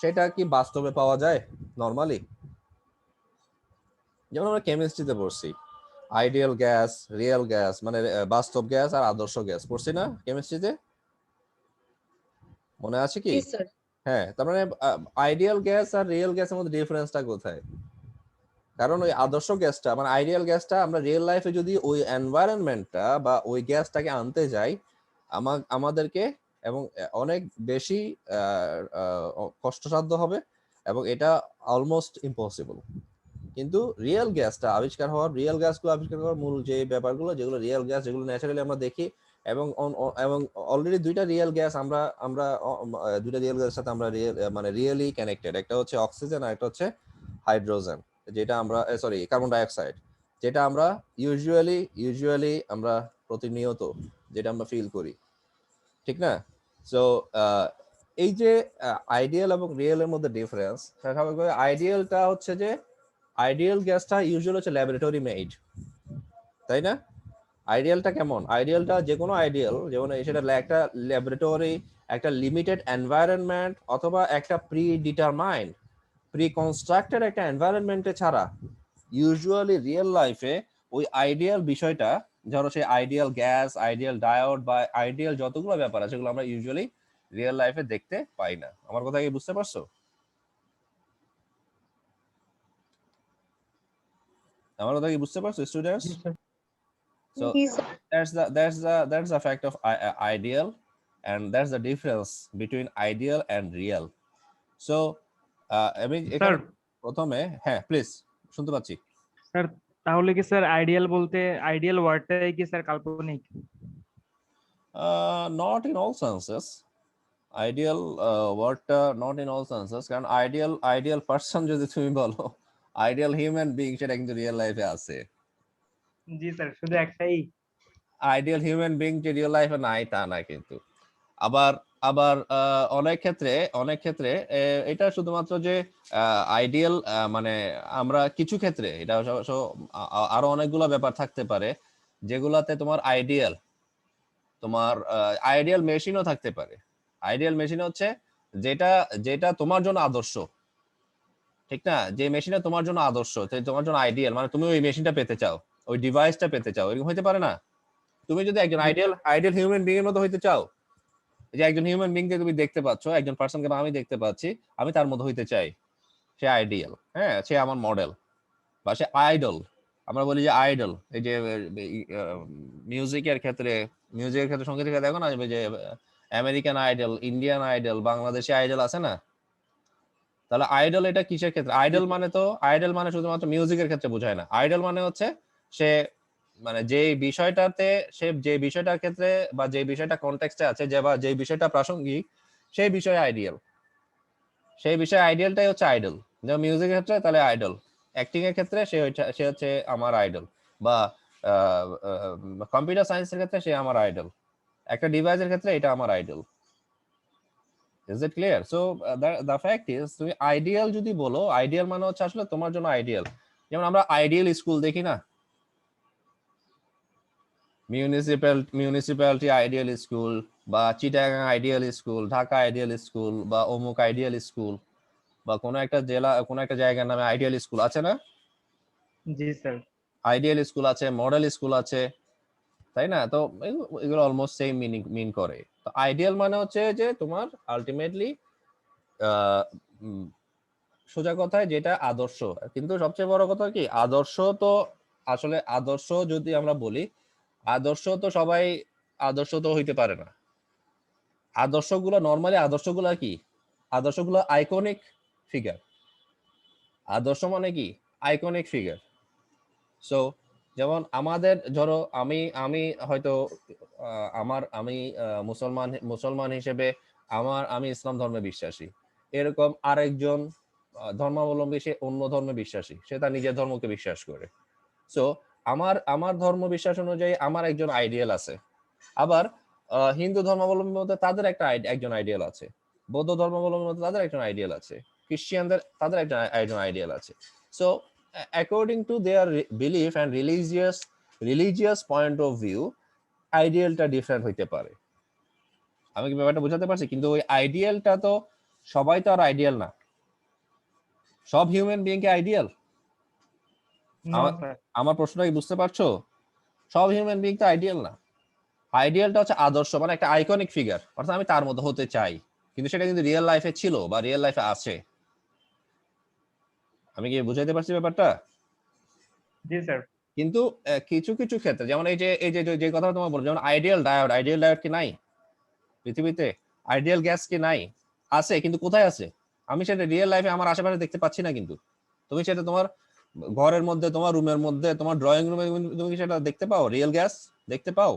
সেটা কি বাস্তবে পাওয়া যায় নরমালি? যেমন আমরা কেমিস্ট্রিতে পড়ছি আইডিয়াল গ্যাস, রিয়েল গ্যাস, মানে বাস্তব গ্যাস আর আদর্শ গ্যাস পড়ছি না কেমিস্ট্রিতে? মনে আছে কি? জি স্যার। হ্যাঁ, তার মানে আইডিয়াল গ্যাস আর রিয়েল গ্যাসের মধ্যে ডিফারেন্সটা কোথায়? কারণ ওই আদর্শ গ্যাসটা মানে আইডিয়াল গ্যাসটা আমরা রিয়েল লাইফে যদি ওই এনভায়রনমেন্টটা বা ওই গ্যাসটাকে আনতে যাই আমাদেরকে এবং অনেক বেশি কষ্টসাধ্য হবে এবং এটা অলমোস্ট ইম্পসিবল। কিন্তু রিয়েল গ্যাসগুলো আবিষ্কার হওয়ার মূল যে ব্যাপারগুলো, যেগুলো রিয়েল গ্যাস, যেগুলো ন্যাচারালি আমরা দেখি এবং অলরেডি দুইটা রিয়েল গ্যাস আমরা দুইটা রিয়েল গ্যাসের সাথে আমরা মানে রিয়েলি কানেক্টেড। একটা হচ্ছে অক্সিজেন আর একটা হচ্ছে হাইড্রোজেন, যেটা আমরা কার্বন ডাই অক্সাইড, যেটা আমরা ইউজুয়ালি আমরা প্রতিনিয়ত যেটা আমরা ফিল করি, ঠিক না? সো এই যে আইডিয়াল এবং রিয়েল এর মধ্যে ডিফারেন্স, স্বাভাবিকভাবে আইডিয়ালটা হচ্ছে যে আইডিয়াল গ্যাসটা ইউজুয়ালি হচ্ছে ল্যাবরেটরি মেড, তাই না? আইডিয়ালটা কেমন? আইডিয়ালটা যে কোনো আইডিয়াল, যেমন সেটা একটা ল্যাবরেটরি, একটা লিমিটেড এনভায়রনমেন্ট অথবা একটা প্রি কনস্ট্রাক্টেড একটা এনভায়রনমেন্টে ছাড়া ইউজুয়ালি রিয়েল লাইফে ওই আইডিয়াল বিষয়টা, ধরো সেই আইডিয়াল গ্যাস, আইডিয়াল ডায়োড বা আইডিয়াল যতগুলো ব্যাপার আছে সেগুলো আমরা ইউজুয়ালি রিয়েল লাইফে দেখতে পাই না। আমার কথা কি বুঝতে পারছো? আমার কথা কি বুঝতে পারছো students? G sir. So G sir. that's the fact of ideal, and that's the difference between ideal and real. So আমি এখানে স্যার প্রথমে, হ্যাঁ প্লিজ, শুনতে পাচ্ছি। স্যার তাহলে কি স্যার আইডিয়াল বলতে আইডিয়াল ওয়ার্ডটাই কি স্যার কাল্পনিক? Not in all senses. Ideal wordটা not in all senses, কারণ আইডিয়াল পারসন যদি তুমি বলো, আইডিয়াল হিউম্যান বিং সেটা কিন্তু রিয়েল লাইফে আছে। জি স্যার, শুধু একটাই। আইডিয়াল হিউম্যান বিং যে রিয়েল লাইফে নাই তা না কিন্তু। আবার আবার অনেক ক্ষেত্রে এটা শুধুমাত্র যে আইডিয়াল, মানে আমরা কিছু ক্ষেত্রে এটা আরো অনেকগুলো ব্যাপার থাকতে পারে যেগুলাতে তোমার আইডিয়াল মেশিনও থাকতে পারে। আইডিয়াল মেশিন হচ্ছে যেটা যেটা তোমার জন্য আদর্শ, ঠিক না? যে মেশিনটা তোমার জন্য আদর্শ, তোমার জন্য আইডিয়াল, মানে তুমি ওই মেশিনটা পেতে চাও, ওই ডিভাইসটা পেতে চাও, এরকম হইতে পারে না? তুমি যদি একজন আইডিয়াল হিউম্যান বিং এর মতো হইতে চাও, যে একজন হিউম্যান বিং কে তুমি দেখতে পাচ্ছ, একজন পার্সনকে আমি দেখতে পাচ্ছি, আমি তার মতো হইতে চাই, সে আইডিয়াল, হ্যাঁ, সে আমার মডেল বা সে আইডল। আমরা বলি যে আইডল, এই যে মিউজিকের ক্ষেত্রে সঙ্গীতের ক্ষেত্রে দেখো না যে American idol, Indian idol, Bangladeshi idol আছে না? তাহলে আইডল এটা কিসের ক্ষেত্রে? আইডল মানে শুধুমাত্র মিউজিকের ক্ষেত্রে বোঝায় না। আইডল মানে হচ্ছে সে মানে যে বিষয়টার ক্ষেত্রে বা যে বিষয়টা কনটেক্সটে আছে, যে বিষয়টা প্রাসঙ্গিক, সেই বিষয়ে আইডিয়ালটাই হচ্ছে আইডল। যেমন মিউজিকের ক্ষেত্রে তাহলে আইডল, অ্যাক্টিং এর ক্ষেত্রে সে হচ্ছে আমার আইডল, বা কম্পিউটার সায়েন্সের ক্ষেত্রে সে আমার আইডল, একটা ডিভাইসের ক্ষেত্রে এটা আমার idol. Is it clear? So the fact is, তুমি আইডিয়াল যদি বলো, আইডিয়াল মানে হচ্ছে আসলে তোমার জন্য আইডিয়াল। যেমন আমরা আইডিয়াল স্কুল দেখি না, মিউনিসিপ্যালিটি আইডিয়াল স্কুল, বা Chittagong ideal school, Dhaka ideal school, বা অমুক আইডিয়াল স্কুল, বা কোনো একটা জেলা, কোনো একটা জায়গার নামে আইডিয়াল স্কুল আছে না? জি স্যার। আইডিয়াল স্কুল আছে, মডেল স্কুল আছে, তাই না? তো এগুলো অলমোস্ট সেম মিন করে। তো আইডিয়াল মানে হচ্ছে যে তোমার আলটিমেটলি সোজা কথায় যেটা আদর্শ। কিন্তু সবচেয়ে বড় কথা কি, আদর্শ তো আসলে আদর্শ যদি আমরা বলি, আদর্শ তো সবাই আদর্শ তো হইতে পারে না। নরমালি আদর্শগুলো কি? আদর্শগুলো আইকনিক ফিগার। আদর্শ মানে কি? Iconic figure. সো যেমন আমাদের ধরো আমি হয়তো আমি মুসলমান হিসেবে আমি ইসলাম ধর্মে বিশ্বাসী, এরকম আরেকজন ধর্মাবলম্বী, সে অন্য ধর্মে বিশ্বাসী, সে তার নিজের ধর্মকে বিশ্বাস করে। সো আমার ধর্ম বিশ্বাস অনুযায়ী আমার একজন আইডিয়াল আছে, আবার হিন্দু ধর্মাবলম্বীর মধ্যে তাদের একজন আইডিয়াল আছে, বৌদ্ধ ধর্মাবলম্বীর মধ্যে তাদের একজন আইডিয়াল আছে, খ্রিস্টানদের তাদের একজন আইডিয়াল আছে। So according to their belief and religious point of view আইডিয়ালটা ডিফারেন্ট হইতে পারে। আমি কি ব্যাপারটা বোঝাতে পারছি? কিন্তু ওই আইডিয়ালটা তো সবাই তো আর আইডিয়াল না। সব হিউম্যান বিইং কি আইডিয়াল? No sir. আমার প্রশ্নটা কি বুঝতে পারছো? সব হিউম্যান বিইং তো আইডিয়াল না। আইডিয়ালটা হচ্ছে আদর্শ, মানে একটা আইকনিক ফিগার, অর্থাৎ আমি তার মতো হতে চাই, কিন্তু সেটা কিন্তু রিয়েল লাইফে ছিল বা রিয়েল লাইফে আছে। আমি কি বুঝাইতে পারছি ব্যাপারটা? জি স্যার। কিন্তু কিছু কিছু ক্ষেত্রে, যেমন এই যে কথা তোমার বললাম, যেমন আইডিয়াল ডায়োড কি নাই পৃথিবীতে? আইডিয়াল গ্যাস কি নাই? আছে, কিন্তু কোথায় আছে? আমি সেটা রিয়েল লাইফে আমার আশেপাশে দেখতে পাচ্ছি না। কিন্তু তুমি সেটা তোমার ঘরের মধ্যে, তোমার রুমের মধ্যে, তোমার ড্রয়িং রুমে তুমি কি সেটা দেখতে পাও? রিয়েল গ্যাস দেখতে পাও?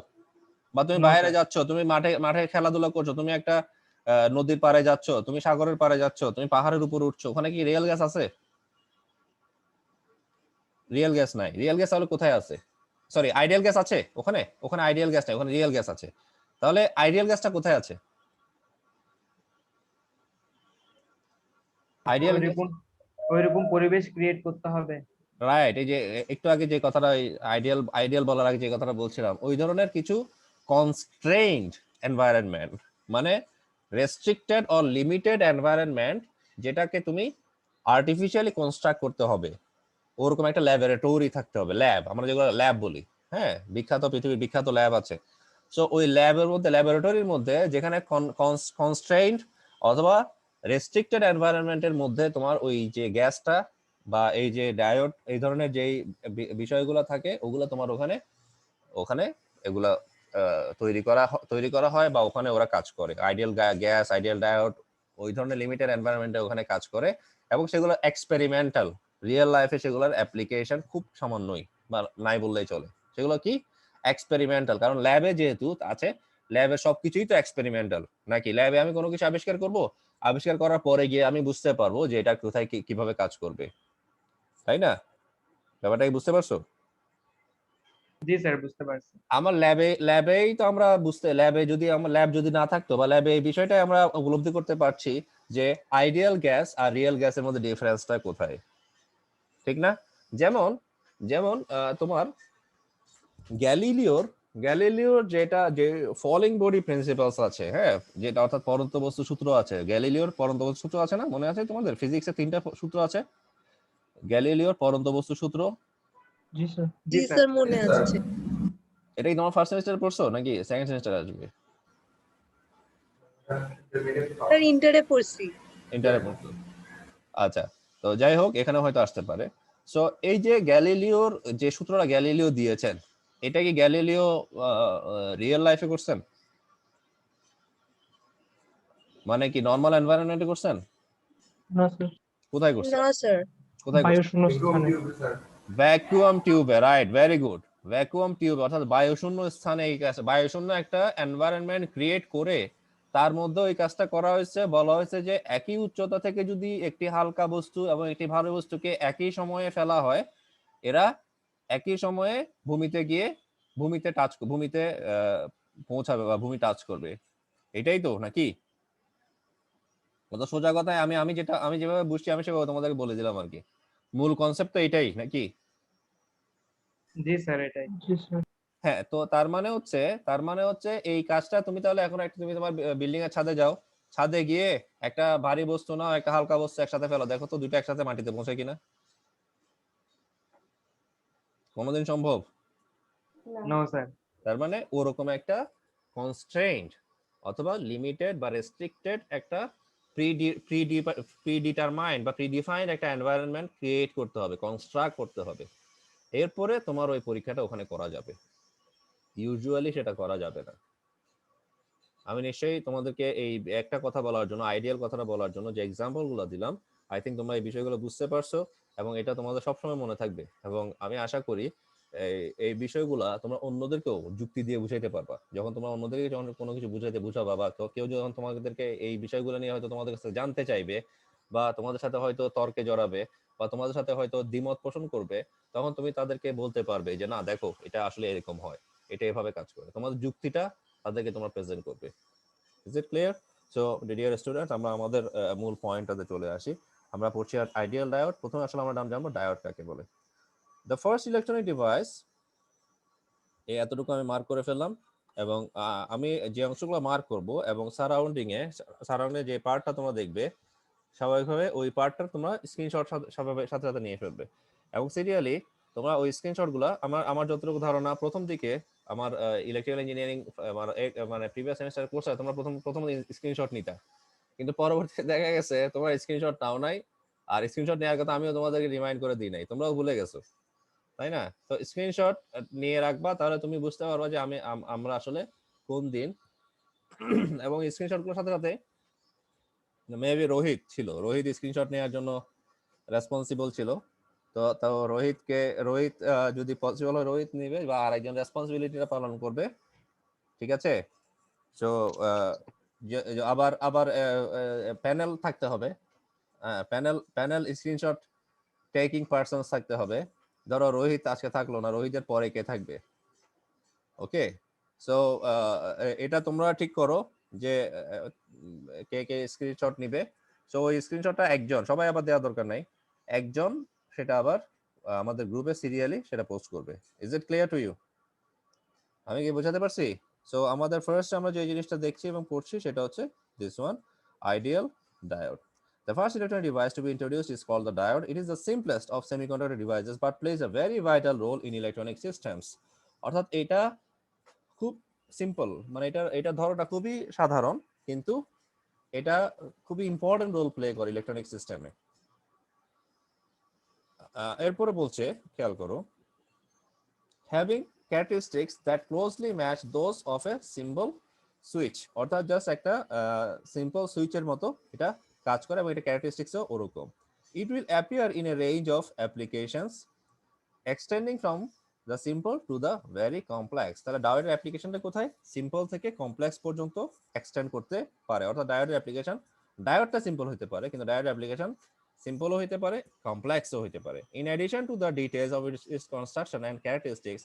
বা তুমি No, বাইরে sir. যাচ্ছ, তুমি মাঠে খেলাধুলা করছো, তুমি একটা নদীর পাড়ে যাচ্ছ, তুমি সাগরের পাড়ে যাচ্ছ, তুমি পাহাড়ের উপর উঠছো, ওখানে কি রিয়েল গ্যাস আছে? রিয়েল গ্যাস নাই। রিয়েল গ্যাস তাহলে কোথায় আছে? সরি, আইডিয়াল গ্যাস আছে ওখানে? ওখানে আইডিয়াল গ্যাস নাই, ওখানে রিয়েল গ্যাস আছে। তাহলে আইডিয়াল গ্যাসটা কোথায় আছে? আইডিয়াল গ্যাস, ওইরকম পরিবেশ ক্রিয়েট করতে হবে। রাইট। এই যে একটু আগে যে কথাটা, আইডিয়াল বলার আগে যে কথাটা বলছিলাম, ওই ধরনের কিছু কনস্ট্রেইনড এনভায়রনমেন্ট, মানে রেস্ট্রিক্টেড অর লিমিটেড এনভায়রনমেন্ট, যেটাকে তুমি আর্টিফিশিয়ালি কনস্ট্রাক্ট করতে হবে। ওরকম একটা ল্যাবরেটরি থাকতে হবে, ল্যাব, আমরা যেগুলো ল্যাব বলি, হ্যাঁ, পৃথিবীর বিখ্যাত ল্যাব আছে। সো ওই ল্যাবরেটরির মধ্যে যেখানে কনস্ট্রেইনড অথবা রেস্ট্রিক্টেড এনভায়রনমেন্টের মধ্যে তোমার ওই যে গ্যাসটা বা এই যে ডায়োড, এই ধরনের যেই বিষয়গুলো থাকে, ওগুলো তোমার ওখানে ওখানে এগুলা তৈরি করা হয় বা ওখানে ওরা কাজ করে। আইডিয়াল গ্যাস, আইডিয়াল ডায়োড ওই ধরনের লিমিটেড এনভায়রনমেন্টে ওখানে কাজ করে, এবং সেগুলো এক্সপেরিমেন্টাল। রিয়েল লাইফে সেগুলোর অ্যাপ্লিকেশন খুব সামান্যই, বা নাই বললেই চলে। সেগুলো কি এক্সপেরিমেন্টাল, কারণ ল্যাবে যেহেতু আছে, ল্যাবে সবকিছুই তো এক্সপেরিমেন্টাল নাকি? ল্যাবে আমি কোনো কিছু আবিষ্কার করব, আবিষ্কার করার পরে গিয়ে আমি বুঝতে পারবো যে এটা কোথায় কিভাবে কাজ করবে, তাই না? ব্যাপারটা কি বুঝতে পারছো? জি স্যার, বুঝতে পারছি। আমার ল্যাবেই তো আমরা ল্যাব যদি না থাকতো, বা ল্যাবে এই বিষয়টাই আমরা উপলব্ধি করতে পারছি যে আইডিয়াল গ্যাস আর রিয়েল গ্যাসের মধ্যে ডিফারেন্সটা কোথায়, ঠিক না? যেমন যেমন তোমার গ্যালিলিওর যে ফলিং বডি প্রিন্সিপালস আছে, হ্যাঁ, যেটা অর্থাৎ পরন্ত বস্তু সূত্র আছে। গ্যালিলিওর পরন্ত বস্তু সূত্র আছে না? মনে আছে তোমাদের? ফিজিক্সে 3টা সূত্র আছে গ্যালিলিওর পরন্ত বস্তু সূত্র। জি স্যার। জি স্যার, মনে আছে। এটা কি তোমার ফার্স্ট সেমিস্টারে পড়ছো নাকি সেকেন্ড সেমিস্টারে আসবে? স্যার ইন্টারে পড়ছি। ইন্টারে পড়ছো? আচ্ছা, তো যাই হোক, এখানে হয়তো আসতে পারে। সো এই যে গ্যালিলিওর যে সূত্রটা গ্যালিলিও দিয়েছেন, এটা কি গ্যালিলিও রিয়েল লাইফে করছেন? মানে কি নরমাল এনভায়রনমেন্টে করছেন? না স্যার, কোথায় করছেন? না স্যার। কোথায় করছেন? বায়ুশূন্য স্থানে। ভ্যাকুয়াম টিউবে, right, very good. Vacuum tube অর্থাৎ বায়ুশূন্য স্থানে এই কাজ, বায়ুশূন্য একটা এনভায়রনমেন্ট ক্রিয়েট করে তার মধ্যে ওই কাজটা করা হয়েছে। বলা হয়েছে যে একই উচ্চতা থেকে যদি একটি হালকা বস্তু এবং একটি ভারী বস্তুকে একই সময়ে ফেলা হয়, এরা একই সময়ে ভূমিতে পৌঁছাবে বা ভূমি টাচ করবে। এটাই তো নাকি? সোজা কথায় আমি যেভাবে বুঝছি আমি সেভাবে তোমাদেরকে বলে দিলাম আর কি। মূল কনসেপ্ট তো এটাই নাকি? জি স্যার, এটাই। জি স্যার। হ্যাঁ, তো তার মানে হচ্ছে এই কাজটা তুমি তাহলে এখন তুমি তোমার বিল্ডিং এর ছাদে যাও, ছাদে গিয়ে একটা ভারী বস্তু নাও, একটা হালকা বস্তু একসাথে ফেলো, দেখো তো দুটো একসাথে মাটিতে পৌঁছে কিনা। কোনোদিন সম্ভব? No sir. তার মানে ওরকম একটা কনস্ট্রেইনড অথবা লিমিটেড বা রেস্ট্রিক্টেড একটা প্রিডিটারমাইন্ড বা প্রিডিফাইন্ড একটা এনভায়রনমেন্ট ক্রিয়েট করতে হবে, কনস্ট্রাক্ট করতে হবে। এরপরে তোমার ওই পরীক্ষাটা ওখানে করা যাবে। ইউজুয়ালি সেটা করা যাবে না। আমি নিশ্চয়ই তোমাদেরকে এই একটা কথা বলার জন্য, আইডিয়াল কথাটা বলার জন্য যে এক্সাম্পল গুলো দিলাম, আই থিঙ্ক তোমরা এই বিষয়গুলো বুঝতে পারছো এবং এটা তোমাদের সবসময় মনে থাকবে। এবং আমি আশা করি এই বিষয়গুলা তোমরা অন্যদেরকেও যুক্তি দিয়ে বুঝাইতে পারবা। যখন তোমরা অন্যদেরকে যখন কোনো কিছু বুঝাবা, বা কেউ যখন তোমাদেরকে এই বিষয়গুলো নিয়ে হয়তো তোমাদের কাছে জানতে চাইবে, বা তোমাদের সাথে হয়তো তর্কে জড়াবে, বা তোমাদের সাথে হয়তো দ্বিমত পোষণ করবে, তখন তুমি তাদেরকে বলতে পারবে যে না দেখো, এটা আসলে এরকম হয়, এটা এভাবে কাজ করে। তোমাদের যুক্তিটা তাদেরকে তোমরা প্রেজেন্ট করবে। Is it clear? So dear student, আমরা আমাদের মূল পয়েন্টটাতে চলে আসি। আমরা পড়ছি আর আইডিয়াল ডায়োড। প্রথমে আসলে আমরা নাম জানবো ডায়োড কাকে বলে। দ্য ফার্স্ট ইলেকট্রনিক ডিভাইস, এই এতটুকু আমি মার্ক করে ফেললাম, এবং আমি যে অংশগুলো মার্ক করব এবং সারাউন্ডিং যে পার্টটা তোমরা দেখবে স্বাভাবিকভাবে ওই পার্টটা তোমরা স্ক্রিনশট সাথে সাথে নিয়ে ফেলবে, এবং সিরিয়ালি তোমরা ওই স্ক্রিনশটগুলো আমার যতটুকু ধারণা প্রথম দিকে আমার ইলেকট্রিক্যাল ইঞ্জিনিয়ারিং মানে প্রিভিয়াস সেমিস্টার কোর্সে তোমরা প্রথম স্ক্রিনশট নিতা, কিন্তু পরবর্তীতে দেখা গেছে তোমার স্ক্রিনশট নাও নাই, আর স্ক্রিনশট নেওয়ার কথা আমিও তোমাদেরকে রিমাইন্ড করে দিই নাই, তোমরাও ভুলে গেছো, তাই না? তো স্ক্রিনশট নিয়ে রাখবা, তাহলে তুমি বুঝতে পারবা যে আমরা আসলে কোন দিন এবং স্ক্রিনশটগুলোর সাথে সাথে মেবি রোহিত স্ক্রিনশট নেওয়ার জন্য রেসপন্সিবল ছিল। তো রোহিত যদি পসিবল হয় রোহিত নেবে বা আরেকজন রেসপন্সিবিলিটিটা পালন করবে, ঠিক আছে? সো আবার প্যানেল থাকতে হবে, প্যানেল স্ক্রিনশট টেকিং পারসন থাকতে হবে। ধরো রোহিত আজকে থাকলো না, রোহিতের পরে কে থাকবে? ওকে, সো এটা তোমরা ঠিক করো যে কে কে স্ক্রিনশট নিবে। সো ওই স্ক্রিনশটটা একজন, সবাই আবার দেওয়া দরকার নাই, একজন সেটা আবার আমাদের গ্রুপে সিরিয়ালি সেটা পোস্ট করবে। Is it clear to you? আমি কি বোঝাতে পারছি? সো আমাদের ফার্স্ট আমরা যে জিনিসটা দেখছি এবং পড়ছি সেটা হচ্ছে this one, ideal diode. The first electronic device to be introduced is called the diode. It is the simplest of semiconductor devices but plays a very vital role in electronic systems. অর্থাৎ এটা খুব simple, মানে এটা ধরোটা খুবই সাধারণ, কিন্তু এটা খুবই ইম্পর্টেন্ট রোল প্লে করে ইলেকট্রনিক সিস্টেমে। এরপরে বলছে, খেয়াল করো, having characteristics that closely match those of a simple switch, অর্থাৎ জাস্ট একটা সিম্পল সুইচের মতো এটা কাজ করে এবং এটা ক্যারেক্টারিস্টিক্সও ওরকম। It will appear in a range of applications extending from the simple to the very complex. তাহলে ডায়োডের অ্যাপ্লিকেশনটা কোথায়? সিম্পল থেকে কমপ্লেক্স পর্যন্ত এক্সটেন্ড করতে পারে। অর্থাৎ ডায়োডের অ্যাপ্লিকেশন, ডায়োডটা সিম্পল হতে পারে কিন্তু ডায়োডের অ্যাপ্লিকেশন সিম্পলও হতে পারে, কমপ্লেক্সও হতে পারে। In addition to the details of its construction and characteristics,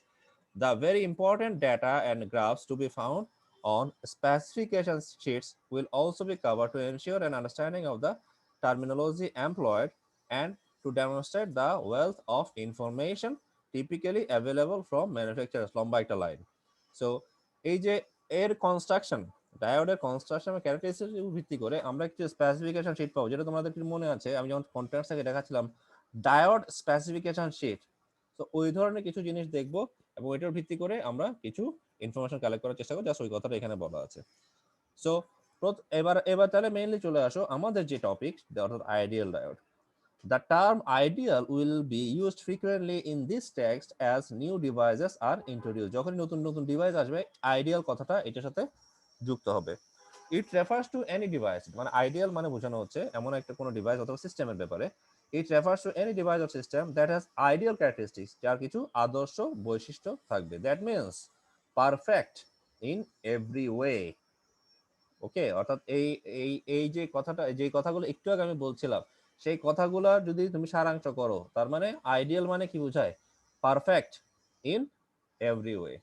the very important data and graphs to be found on specification sheets will also be covered to ensure an understanding of the terminology employed and to demonstrate the wealth of information typically available from manufacturers. লম্বা একটা line. So এই যে এর construction, ডায়োডের construction এবং characteristics ভিত্তি করে আমরা কিছু স্পেসিফিকেশন শিট পাবো, যেটা তোমাদের কি মনে আছে আমি যখন কন্টেন্টস থেকে দেখাচ্ছিলাম ডায়োড স্পেসিফিকেশন শিট। তো ওই ধরনের কিছু জিনিস দেখবো এবং এটার ভিত্তি করে আমরা কিছু ইনফরমেশন কালেক্ট করার চেষ্টা করব, জাস্ট ওই কথাটা এখানে বলা আছে। সো এবার তাহলে মেইনলি চলে আসো আমাদের যে টপিক, অর্থাৎ ideal diode. The term ideal will be used frequently in this text as new devices are introduced. যখন নতুন নতুন ডিভাইস আসবে আইডিয়াল কথাটা এটার সাথে যুক্ত হবে। It refers to any device, মানে আইডিয়াল মানে বোঝানো হচ্ছে এমন একটা কোনো ডিভাইস অথবা সিস্টেমের ব্যাপারে। It refers to any device or system that has ideal characteristics, যার কিছু আদর্শ বৈশিষ্ট্য থাকবে। That means perfect in every way. ওকে, অর্থাৎ এই এই এই যে কথাটা, যে কথাগুলো একটু আগে আমি বলছিলাম, সেই কথাগুলো যদি তুমি সারাংশ করো, তার মানে আইডিয়াল মানে কি বোঝায়? Perfect in every way.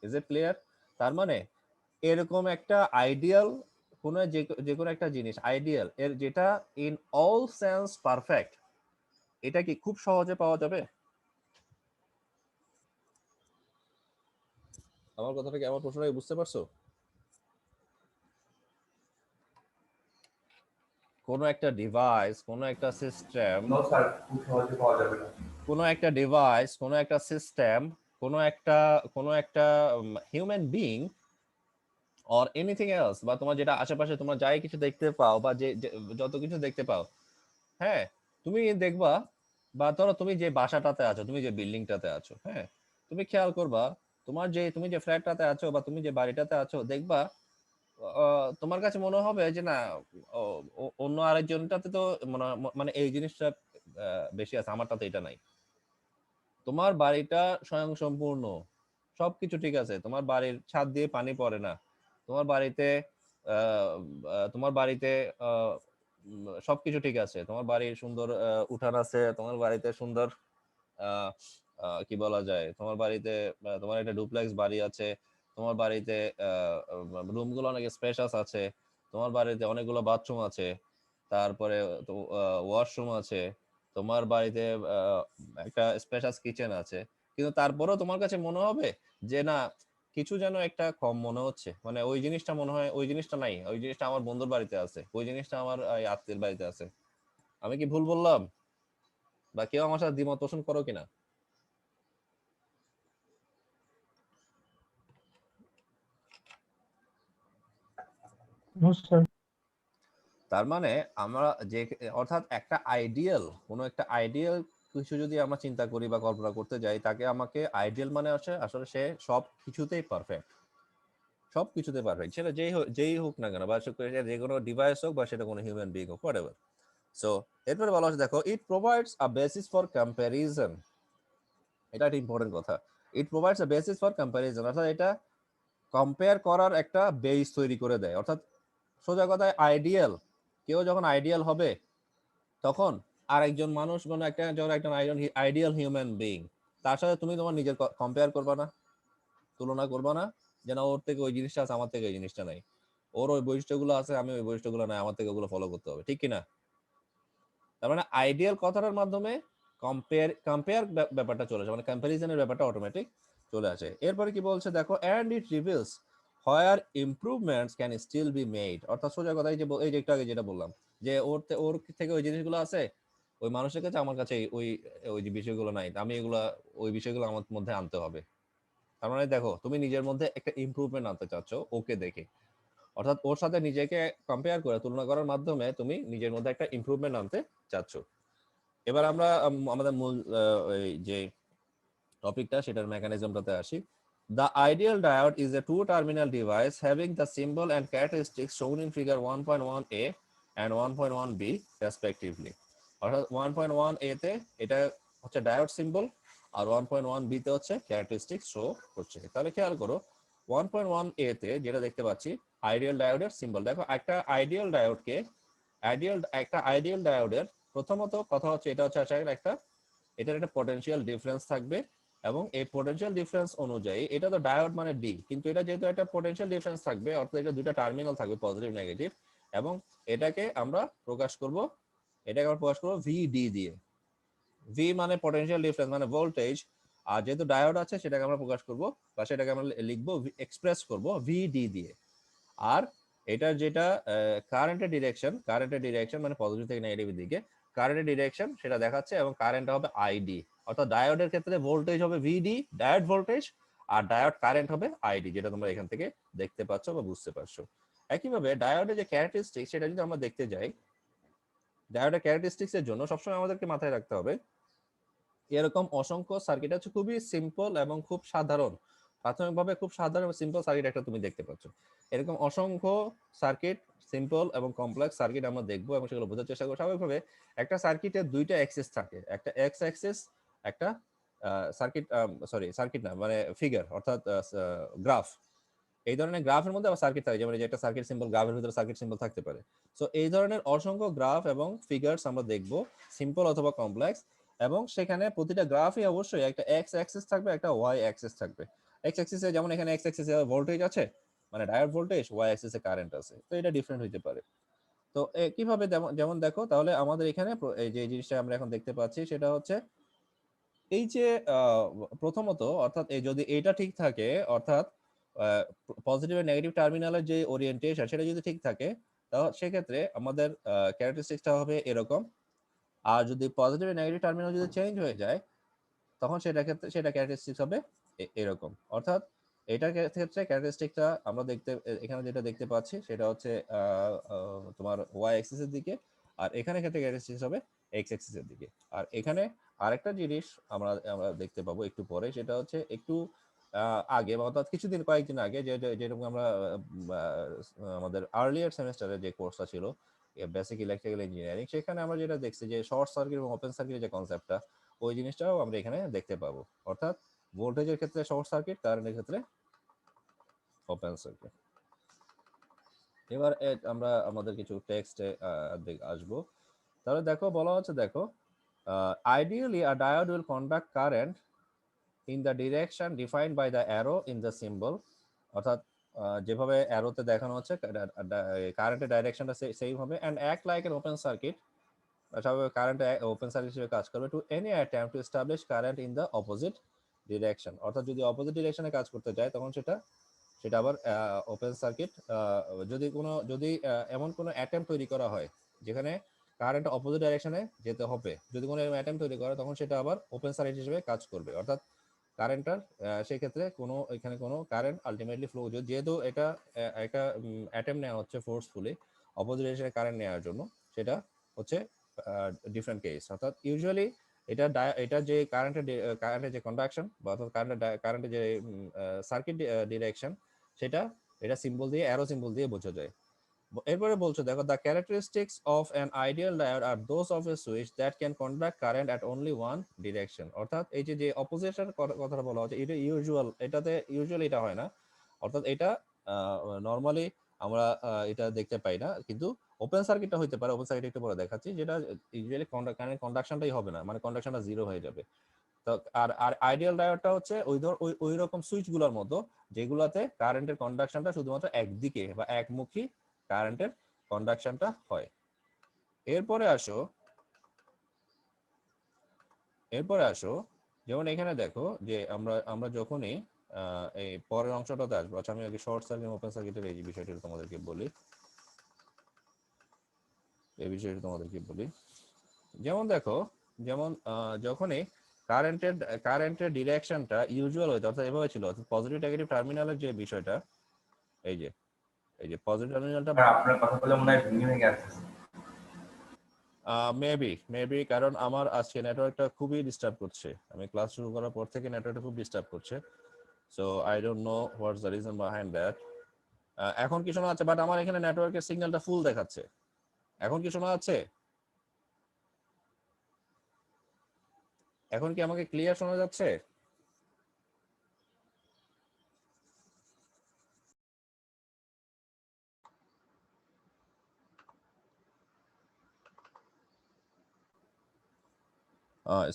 Is it clear? তার মানে এরকম একটা আইডিয়াল কোন যে কোনো একটা জিনিস আইডিয়াল এর যেটা ইন অল সেন্স পারফেক্ট, এটা কি খুব সহজে পাওয়া যাবে? আমার কথাটা কি, আমার প্রশ্নটা বুঝতে পারছো? কোনো একটা ডিভাইস, কোনো একটা সিস্টেম, নো স্যার, খুব সহজে পাওয়া যাবে না। কোনো একটা ডিভাইস, কোনো একটা সিস্টেম, কোনো একটা human being or anything else, বা তোমার যেটা আশেপাশে তোমরা যাই কিছু দেখতে পাও বা যত কিছু দেখতে পাও, হ্যাঁ, তুমি দেখবা, বা ধরো তুমি যে বাসাটাতে আছো, তুমি যে বিল্ডিংটাতে আছো, হ্যাঁ, তুমি খেয়াল করবা তুমি যে ফ্ল্যাটটাতে আছো বা তুমি যে বাড়িটাতে আছো, দেখবা তোমার কাছে মনে হবে যে না, অন্য আরেকজনটাতে তো মানে এই জিনিসটা বেশি আছে, আমারটাতে এটা নাই। তোমার বাড়িটা স্বয়ং সম্পূর্ণ, সবকিছু ঠিক আছে, তোমার বাড়ির ছাদ দিয়ে পানি পড়ে না, তোমার বাড়িতে তোমার বাড়িতে সবকিছু ঠিক আছে, তোমার বাড়ির সুন্দর উঠান আছে, তোমার বাড়িতে সুন্দর কি বলা যায়, তোমার বাড়িতে তোমার একটা ডুপ্লেক্স বাড়ি আছে, তোমার বাড়িতে রুমগুলো অনেক স্পেশাস আছে, তোমার বাড়িতে অনেকগুলো বাথরুম আছে, তারপরে ওয়াশরুম আছে, তোমার বাড়িতে একটা স্পেশাস কিচেন আছে, কিন্তু তারপরেও তোমার কাছে মনে হবে যে না, কিছু যেন একটা কম মনে হচ্ছে, মানে ওই জিনিসটা মনে হয় ওই জিনিসটা নাই, ওই জিনিসটা আমার বন্ধুর বাড়িতে আছে, ওই জিনিসটা আমার আত্মীয়ের বাড়িতে আছে। আমি কি ভুল বললাম? বা কেউ আমার সাথে দ্বিমত পোষণ করো কিনা? No, sir. তার মানে আমরা যে, অর্থাৎ একটা আইডিয়াল, কোনো একটা আইডিয়াল কিছু যদি আমরা চিন্তা করি বা কল্পনা করতে যাই, তাকে আমাকে আইডিয়াল মানে হচ্ছে আসলে সে সব কিছুতেই পারফেক্ট, সব কিছুতে পারফেক্ট, সেটা যেই হোক না কেন, বা সেটা যে কোনো ডিভাইস হোক বা সেটা কোনো হিউম্যান বিং হোক, হোয়াটএভার। সো এরপরে বলা হচ্ছে দেখো, ইট provides a basis for comparison. এটা একটা ইম্পর্টেন্ট কথা। ইট provides a basis for comparison, অর্থাৎ এটা কম্পেয়ার করার একটা বেস তৈরি করে দেয়। অর্থাৎ সোজা কথায় আইডিয়াল, কেউ যখন আইডিয়াল হবে তখন আরেকজন মানুষ, কোনো একটা যখন একটা আইডিয়াল হিউম্যান বিং, তার সাথে তুমি তোমার নিজের কম্পেয়ার করবা না, তুলনা করবা না, যেন ওর থেকে ওই জিনিসটা আছে, আমার থেকে ওই জিনিসটা নাই, ওর ওই বৈশিষ্ট্যগুলো আছে, আমি ওই বৈশিষ্ট্যগুলো নাই, আমার থেকে ওগুলো ফলো করতে হবে, ঠিক কিনা? তার মানে আইডিয়াল কথাটার মাধ্যমে কম্পেয়ার ব্যাপারটা চলে আসে, মানে কম্প্যারিজনের ব্যাপারটা অটোমেটিক চলে আসে। এরপরে কি বলছে দেখো, and it reveals where improvements can still be made. অর্থাৎ সোজা কথা, এই যে একটু আগে যেটা বললাম, যে ওর থেকে ওই জিনিসগুলো আছে, ওই মানুষের কাছে, আমার কাছে ওই ওই যে বিষয়গুলো নাই, আমি এগুলা, ওই বিষয়গুলো আমার মধ্যে আনতে হবে। তার মানে দেখো, তুমি নিজের মধ্যে একটা ইমপ্রুভমেন্ট আনতে চাচ্ছ ওকে দেখে, অর্থাৎ ওর সাথে নিজেকে কম্পেয়ার করে, তুলনা করার মাধ্যমে তুমি নিজের মধ্যে একটা ইমপ্রুভমেন্ট আনতে চাচ্ছ। এবার আমরা আমাদের মূল এই যে টপিকটা, সেটার মেকানিজমটাতে আসি। The ideal diode is a two-terminal device having the symbol and characteristics shown in figure 1.1a and 1.1b respectively. অর্থাৎ 1.1a তে এটা হচ্ছে ডায়োড সিম্বল, আর 1.1b তে হচ্ছে ক্যারেক্টারিস্টিক্স শো করছে। তাহলে খেয়াল করো, 1.1a তে যেটা দেখতে পাচ্ছি আইডিয়াল ডায়োডের সিম্বল। দেখো, একটা আইডিয়াল ডায়োডের প্রথমত কথা হচ্ছে, এটা হচ্ছে আসলে এটার একটা পটেনশিয়াল ডিফারেন্স থাকবে, এবং এই পটেনশিয়াল ডিফারেন্স অনুযায়ী, এটা তো ডায়োড মানে ডি, কিন্তু এটা যেহেতু একটা পটেনশিয়াল ডিফারেন্স থাকবে, অর্থাৎ এটা দুটো টার্মিনাল থাকবে, পজিটিভ নেগেটিভ, এবং এটাকে আমরা প্রকাশ করব ভিডি দিয়ে। ভি মানে পটেনশিয়াল ডিফারেন্স, মানে ভোল্টেজ, আর যেহেতু ডায়োড আছে সেটাকে আমরা প্রকাশ করব, বা সেটাকে আমরা লিখবো, এক্সপ্রেস করব ভিডি দিয়ে। আর এটার যেটা কারেন্টের ডিরেকশন মানে পজিটিভ থেকে নেগেটিভের দিকে কারেন্টের ডিরেকশন সেটা দেখাচ্ছে, এবং কারেন্ট হবে আইডি। অর্থাৎ ডায়োডের ক্ষেত্রে ভোল্টেজ হবে ভিডি, ডায়োড ভোল্টেজ, আর ডায়োড কারেন্ট হবে আইডি, যেটা তোমরা এখান থেকে দেখতে পাচ্ছ বা বুঝতে পারছো। একইভাবে ডায়োডের যে ক্যারেক্টারিস্টিক্স, সেটা যদি আমরা দেখতে যাই, ডায়োডের ক্যারেক্টারিস্টিক্স এর জন্য সবসময় আমাদেরকে মাথায় রাখতে হবে, এরকম অসংখ্য সার্কিট আছে, খুবই সিম্পল এবং খুব সাধারণ, প্রাথমিকভাবে খুব সাধারণ সিম্পল সার্কিট একটা তুমি দেখতে পাচ্ছ। এরকম অসংখ্য সার্কিট, সিম্পল এবং কমপ্লেক্স সার্কিট আমরা দেখবো এবং সেগুলো বোঝার চেষ্টা করবো। স্বাভাবিকভাবে একটা সার্কিটের দুইটা অ্যাক্সিস থাকে, একটা এক্স অ্যাক্সিস, একটা সার্কিট না মানে ফিগার, অর্থাৎ গ্রাফ। এই ধরনের গ্রাফের মধ্যে আবার সার্কিট থাকে, যেমন এই যে একটা সার্কিট সিম্বল, গ্রাফের ভিতরে সার্কিট সিম্বল থাকতে পারে। সো এই ধরনের অসংখ্য গ্রাফ এবং ফিগারস আমরা দেখব, সিম্পল অথবা কমপ্লেক্স, এবং সেখানে প্রতিটা গ্রাফই অবশ্যই একটা এক্স অ্যাক্সিস থাকবে, একটা ওয়াই অ্যাক্সিস থাকবে। এক্স অ্যাক্সিসে যেমন এখানে এক্স অ্যাক্সিসে ভোল্টেজ আছে, মানে ডায়োড ভোল্টেজ, ওয়াই অ্যাক্সিসে কারেন্ট আছে, তো এটা ডিফারেন্ট হতে পারে। তো কিভাবে, যেমন দেখো, তাহলে আমাদের এখানে এই যে জিনিসটা আমরা এখন দেখতে পাচ্ছি, সেটা হচ্ছে এই যে প্রথমত, অর্থাৎ এই যদি এটা ঠিক থাকে, অর্থাৎ পজিটিভ আর নেগেটিভ টার্মিনালের যে ওরিয়েন্টেশন সেটা যদি ঠিক থাকে, তাহলে সেক্ষেত্রে আমাদের ক্যারেক্টারিস্টিক্সটা হবে এরকম। আর যদি পজিটিভ আর নেগেটিভ টার্মিনাল যদি চেঞ্জ হয়ে যায়, তখন সেটা ক্যারেক্টারিস্টিক্স হবে এরকম। অর্থাৎ এটার ক্ষেত্রে ক্যারেক্টারিস্টিকটা আমরা এখানে যেটা দেখতে পাচ্ছি, সেটা হচ্ছে তোমার ওয়াই অ্যাক্সিস এর দিকে, আর এখানে ক্ষেত্রে ক্যারেক্টারিস্টিক্স হবে এক্স অ্যাক্সিস এর দিকে। আর এখানে আরেকটা জিনিস আমরা দেখতে পাবো একটু পরে, সেটা হচ্ছে একটু আগে, অর্থাৎ কয়েকদিন আগে, যেরকম আমরা আমাদের আর্লিয়ার সেমিস্টারে যে কোর্সটা ছিল, বেসিক ইলেকট্রিক্যাল ইঞ্জিনিয়ারিং, সেখানে আমরা যেটা দেখছি যে শর্ট সার্কিট এবং ওপেন সার্কিটের যে কনসেপ্টটা, ওই জিনিসটাও আমরা এখানে দেখতে পাবো। অর্থাৎ ভোল্টেজের ক্ষেত্রে শর্ট সার্কিট, কারেন্টের ক্ষেত্রে ওপেন সার্কিট। এবার আমরা আমাদের কিছু টেক্সটে আসবো। তাহলে দেখো, বলা হচ্ছে দেখো, ideally a diode will conduct current in the direction defined by the arrow in the symbol অর্থাৎ যেভাবে অ্যারোতে দেখানো হচ্ছে কারেন্টের ডাইরেকশনটা সেম হবে and act like an open circuit, স্বাভাবিক কারেন্ট ওপেন সার্কিট হিসেবে কাজ করবে to any attempt to establish current in the opposite direction. অর্থাৎ যদি অপোজিট ডিরেকশনে কাজ করতে যায় তখন সেটা আবার ওপেন সার্কিট। যদি এমন কোনো অ্যাটেম্প তৈরি করা হয় যেখানে কারেন্ট অপোজিট ডাইরেকশনে যেতে হবে, যদি কোনো অ্যাটেম্প তৈরি করে তখন সেটা আবার ওপেন সার্কিট হিসেবে কাজ করবে। অর্থাৎ কারেন্টটার সেই ক্ষেত্রে এখানে কোনো কারেন্ট আলটিমেটলি ফ্লো, যেহেতু এটা একটা অ্যাটেম্প নেওয়া হচ্ছে ফোর্সফুলি অপোজিট ডিরেকশনে কারেন্ট নেওয়ার জন্য, সেটা হচ্ছে ডিফারেন্ট কেস। অর্থাৎ ইউজুয়ালি এটা যে কারেন্টের যে কন্ডাকশন বা অর্থাৎ কারেন্টের যে সার্কিট ডিরেকশন, এটা সিম্বল দিয়ে, অ্যারো সিম্বল দিয়ে বোঝা যায়। এরপরে বলছো দেখো, the characteristics of an ideal diode are those of a switch that can conduct current at only one direction. অর্থাৎ এই যে অপোজিটের কথাটা বলা হচ্ছে, এটা ইউজুয়ালি এটা হয় না। অর্থাৎ এটা নর্মালি আমরা এটা দেখতে পাই না, কিন্তু ওপেন সার্কিটটা হইতে পারে। ওপেন সার্কিট একটু পরে দেখাচ্ছি, যেটা ইউজুয়ালি কারেন্ট কন্ডাকশনটাই হবে না, মানে কন্ডাকশনটা জিরো হয়ে যাবে। তো আর আইডিয়াল ডায়োডটা হচ্ছে ওই রকম সুইচগুলোর মতো যেগুলাতে কারেন্টের কন্ডাকশনটা শুধুমাত্র একদিকে বা একমুখী কারেন্টের কন্ডাকশনটা হয়। এরপরে আসো যেমন এখানে দেখো যে আমরা যখনই এই পরের অংশটাতে আসবো। আচ্ছা, আমি আগে শর্ট সার্কিট ওপেন সার্কিটের এই বিষয়টা তোমাদেরকে বলি। যেমন দেখো, যখনই কারেন্টের ডিরেকশনটা ইউজুয়াল হইতো, অর্থাৎ এভাবে ছিল, অর্থাৎ পজিটিভ নেগেটিভ টার্মিনালের যে বিষয়টা, এই যে পজিটিভ টার্মিনালটা আপনার কথা বলে মনে হয় ভেঙে ভেঙে আসছে। মেবি কারণ আমার আজকে নেটওয়ার্কটা খুবই ডিস্টার্ব করছে। আমি ক্লাস শুরু করার পর থেকে নেটওয়ার্কটা খুব ডিস্টার্ব করছে। So I don't know what's the reason behind that. এখন কি শোনা যাচ্ছে? বাট আমার এখানে নেটওয়ার্কের সিগন্যালটা ফুল দেখাচ্ছে। এখন কি শোনা যাচ্ছে? এখন কি আমাকে ক্লিয়ার শোনা যাচ্ছে?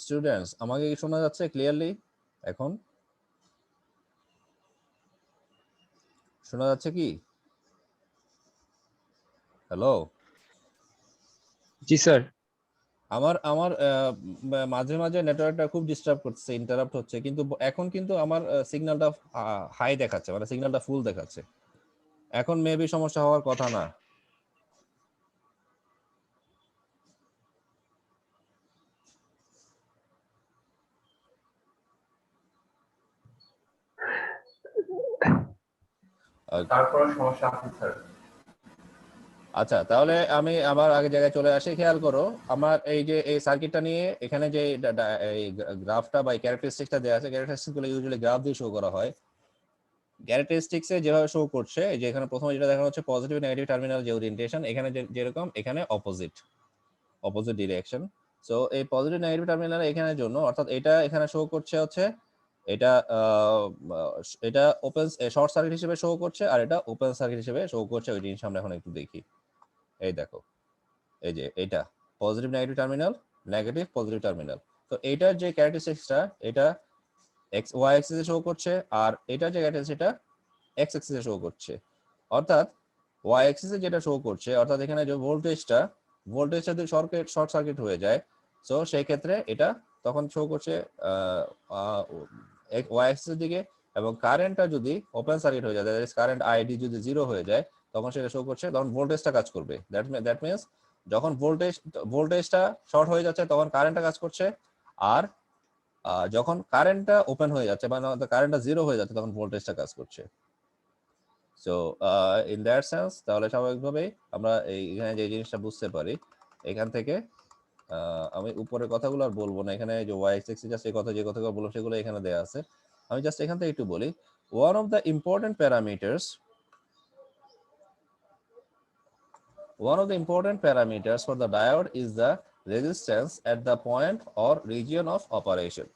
স্টুডেন্টস, আমাকে কি শোনা যাচ্ছে ক্লিয়ারলি? এখন শোনা যাচ্ছে কি? হ্যালো? জি স্যার। আমার আমার মাঝে মাঝে নেটওয়ার্কটা খুব ডিস্টার্ব করছে, ইন্টারাপ্ট হচ্ছে, কিন্তু এখন কিন্তু আমার সিগন্যালটা হাই দেখাচ্ছে, মানে সিগন্যালটা ফুল দেখাচ্ছে। এখন মেবি সমস্যা হওয়ার কথা না। তারপরে সমস্যা আছে স্যার। আচ্ছা, তাহলে আমি আবার আগে জায়গায় চলে আসি। খেয়াল করো, আমার এই যে এই সার্কিটটা নিয়ে এখানে যে এই গ্রাফটা বা ক্যারেক্টারিস্টিক্সটা দেওয়া আছে, ক্যারেক্টারিস্টিক্স গুলো ইউজুয়ালি গ্রাফ দিয়ে শো করা হয়। ক্যারেক্টারিস্টিক্সে যেভাবে শো করছে, যে এখানে প্রথমে যেটা দেখানো হচ্ছে পজিটিভ নেগেটিভ টার্মিনাল যে ওরিয়েন্টেশন, এখানে যেরকম এখানে অপোজিট ডিরেকশন। সো এই পজিটিভ নেগেটিভ টার্মিনাল এখানের জন্য, অর্থাৎ এটা এখানে শো করছে হচ্ছে এটা ওপেন শর্ট সার্কিট হিসেবে শো করছে, আর এটা ওপেন সার্কিট হিসেবে শো করছে। ওই জিনিস আমরা এখন একটু দেখি। এই দেখো, এই যে এটা positive negative terminal, negative positive terminal. তো এইটার যে ক্যারেক্টারিস্টিক্সটা, এটা এক্স ওয়াই অ্যাক্সিসে শো করছে, আর এটা যে ক্যারেক্টারিস্টিক্স, এটা এক্স অ্যাক্সিসে শো করছে। অর্থাৎ ওয়াই অ্যাক্সিসে যেটা শো করছে, অর্থাৎ এখানে যে ভোল্টেজটা যদি শর্ট সার্কিট হয়ে যায়, সো সেই ক্ষেত্রে এটা তখন শো করছে ওয়াই অ্যাক্সিসের দিকে, এবং কারেন্টটা যদি ওপেন সার্কিট হয়ে যায়, দ্যাট ইজ কারেন্ট আইডি যদি জিরো হয়ে যায়, তখন সেটা শো করছে, তখন ভোল্টেজটা কাজ করবে। দ্যাট মিনস যখন ভোল্টেজটা শর্ট হয়ে যাচ্ছে তখন কারেন্টটা কাজ করছে, আর যখন কারেন্টটা ওপেন হয়ে যাচ্ছে বা কারেন্টটা জিরো হয়ে যাচ্ছে তখন ভোল্টেজটা কাজ করছে। সো ইন দ্যাট সেন্স, তাহলে স্বাভাবিকভাবেই আমরা এখানে যে জিনিসটা বুঝতে পারি, এখান থেকে আমি উপরের কথাগুলো আর বলবো না। এখানে যে ওয়াই এক্স এক্সিস যে কথাগুলো বলবো সেগুলো এখানে দেওয়া আছে। আমি জাস্ট এখান থেকে একটু বলি। One of the important parameters for the diode is the resistance at the point or region of operation.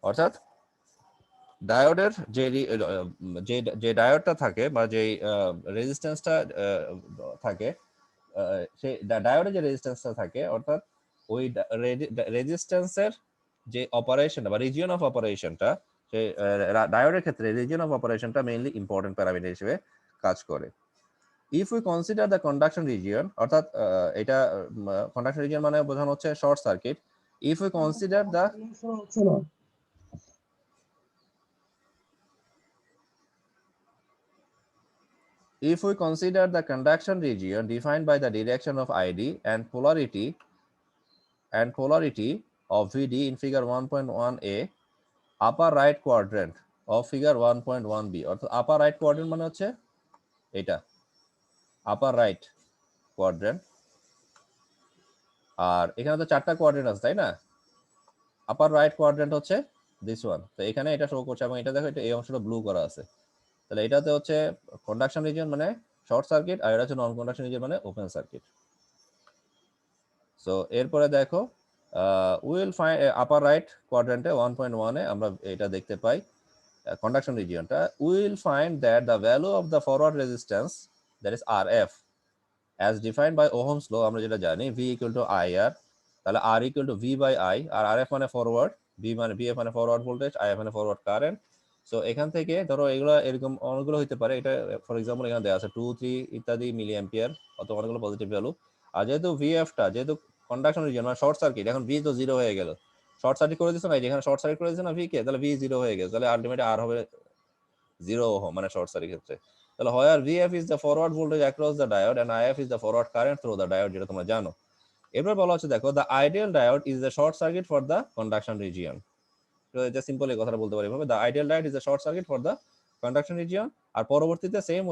অর্থাৎ ডায়োডের যে ডায়োডটা থাকে বা যে রেজিস্ট্যান্সটা থাকে, সেই ডায়োডের যে রেজিস্ট্যান্সটা থাকে, অর্থাৎ ওই রেজিস্ট্যান্সের যে অপারেশন বা রিজিয়ন অফ অপারেশনটা, সেই ডায়োডের ক্ষেত্রে রিজিয়ন অফ অপারেশনটা মেইনলি ইম্পর্টেন্ট প্যারামিটার হিসেবে কাজ করে। If we consider the conduction region, অর্থাৎ এটা কন্ডাকশন রিজিয়ন মানে বোঝানো হচ্ছে short circuit. If we consider the If we consider the conduction region defined by the direction of ID and polarity of VD in figure 1.1a, upper right quadrant of figure 1.1b, অর্থাৎ upper right quadrant মানে হচ্ছে এটা upper right quadrant, আর এখানে তো চারটা quadrant আছে তাই না? আপার রাইট কোয়াড্রেন্ট হচ্ছে দিস ওয়ান, তো এখানে এটা শো করছে এবং এটা দেখো এটা এই অংশটা ব্লু করা আছে, তাহলে এটাতে হচ্ছে কন্ডাকশন রিজিয়ন মানে শর্ট সার্কিট, আর এটা হচ্ছে নন কন্ডাকশন রিজিয়ন মানে ওপেন সার্কিট। সো এরপরে দেখো উইল ফাইন্ড আপার রাইট কোয়াড্রেন্টে 1.1 এ আমরা এটা দেখতে পাই কন্ডাকশন রিজিয়নটা। Will find that the value of the forward resistance that is RF as defined by Ohm's law, আমরা যেটা জানি V equal to IR, তাহলে R equal to V by I, আর RF মানে ফরওয়ার্ড, VF মানে forward voltage, IF মানে forward current. So এখান থেকে ধরো এগুলো এরকম অনেকগুলো হতে পারে, এটা ফর এক্সাম্পল এখানে দেওয়া আছে 2, 3 ইত্যাদি মিলি অ্যাম্পিয়ার অথবা অনেকগুলো পজিটিভ ভ্যালু। আর যেহেতু VF-টা যেহেতু কন্ডাকশন রিজিয়ন মানে শর্ট সার্কিট, এখন V তো 0 হয়ে গেল, শর্ট সার্কিট করে দিছো না, যেখানে শর্ট সার্কিট করে দিছো না V কে, তাহলে V 0 হয়ে গেছে, তাহলে আলটিমেটলি R হবে 0 ওহম মানে শর্ট সার্কিট ক্ষেত্রে। তাহলে where VF is the forward voltage across the diode and IF is the forward current through the diode, যেটা তোমরা জানো। এরপর বলা হচ্ছে দেখো the ideal diode is the short circuit for the conduction region, তো এটা সিম্পল এই কথাটা বলতে পারি এভাবে, the ideal diode is the short circuit for the conduction region। আর পরবর্তীতে সেম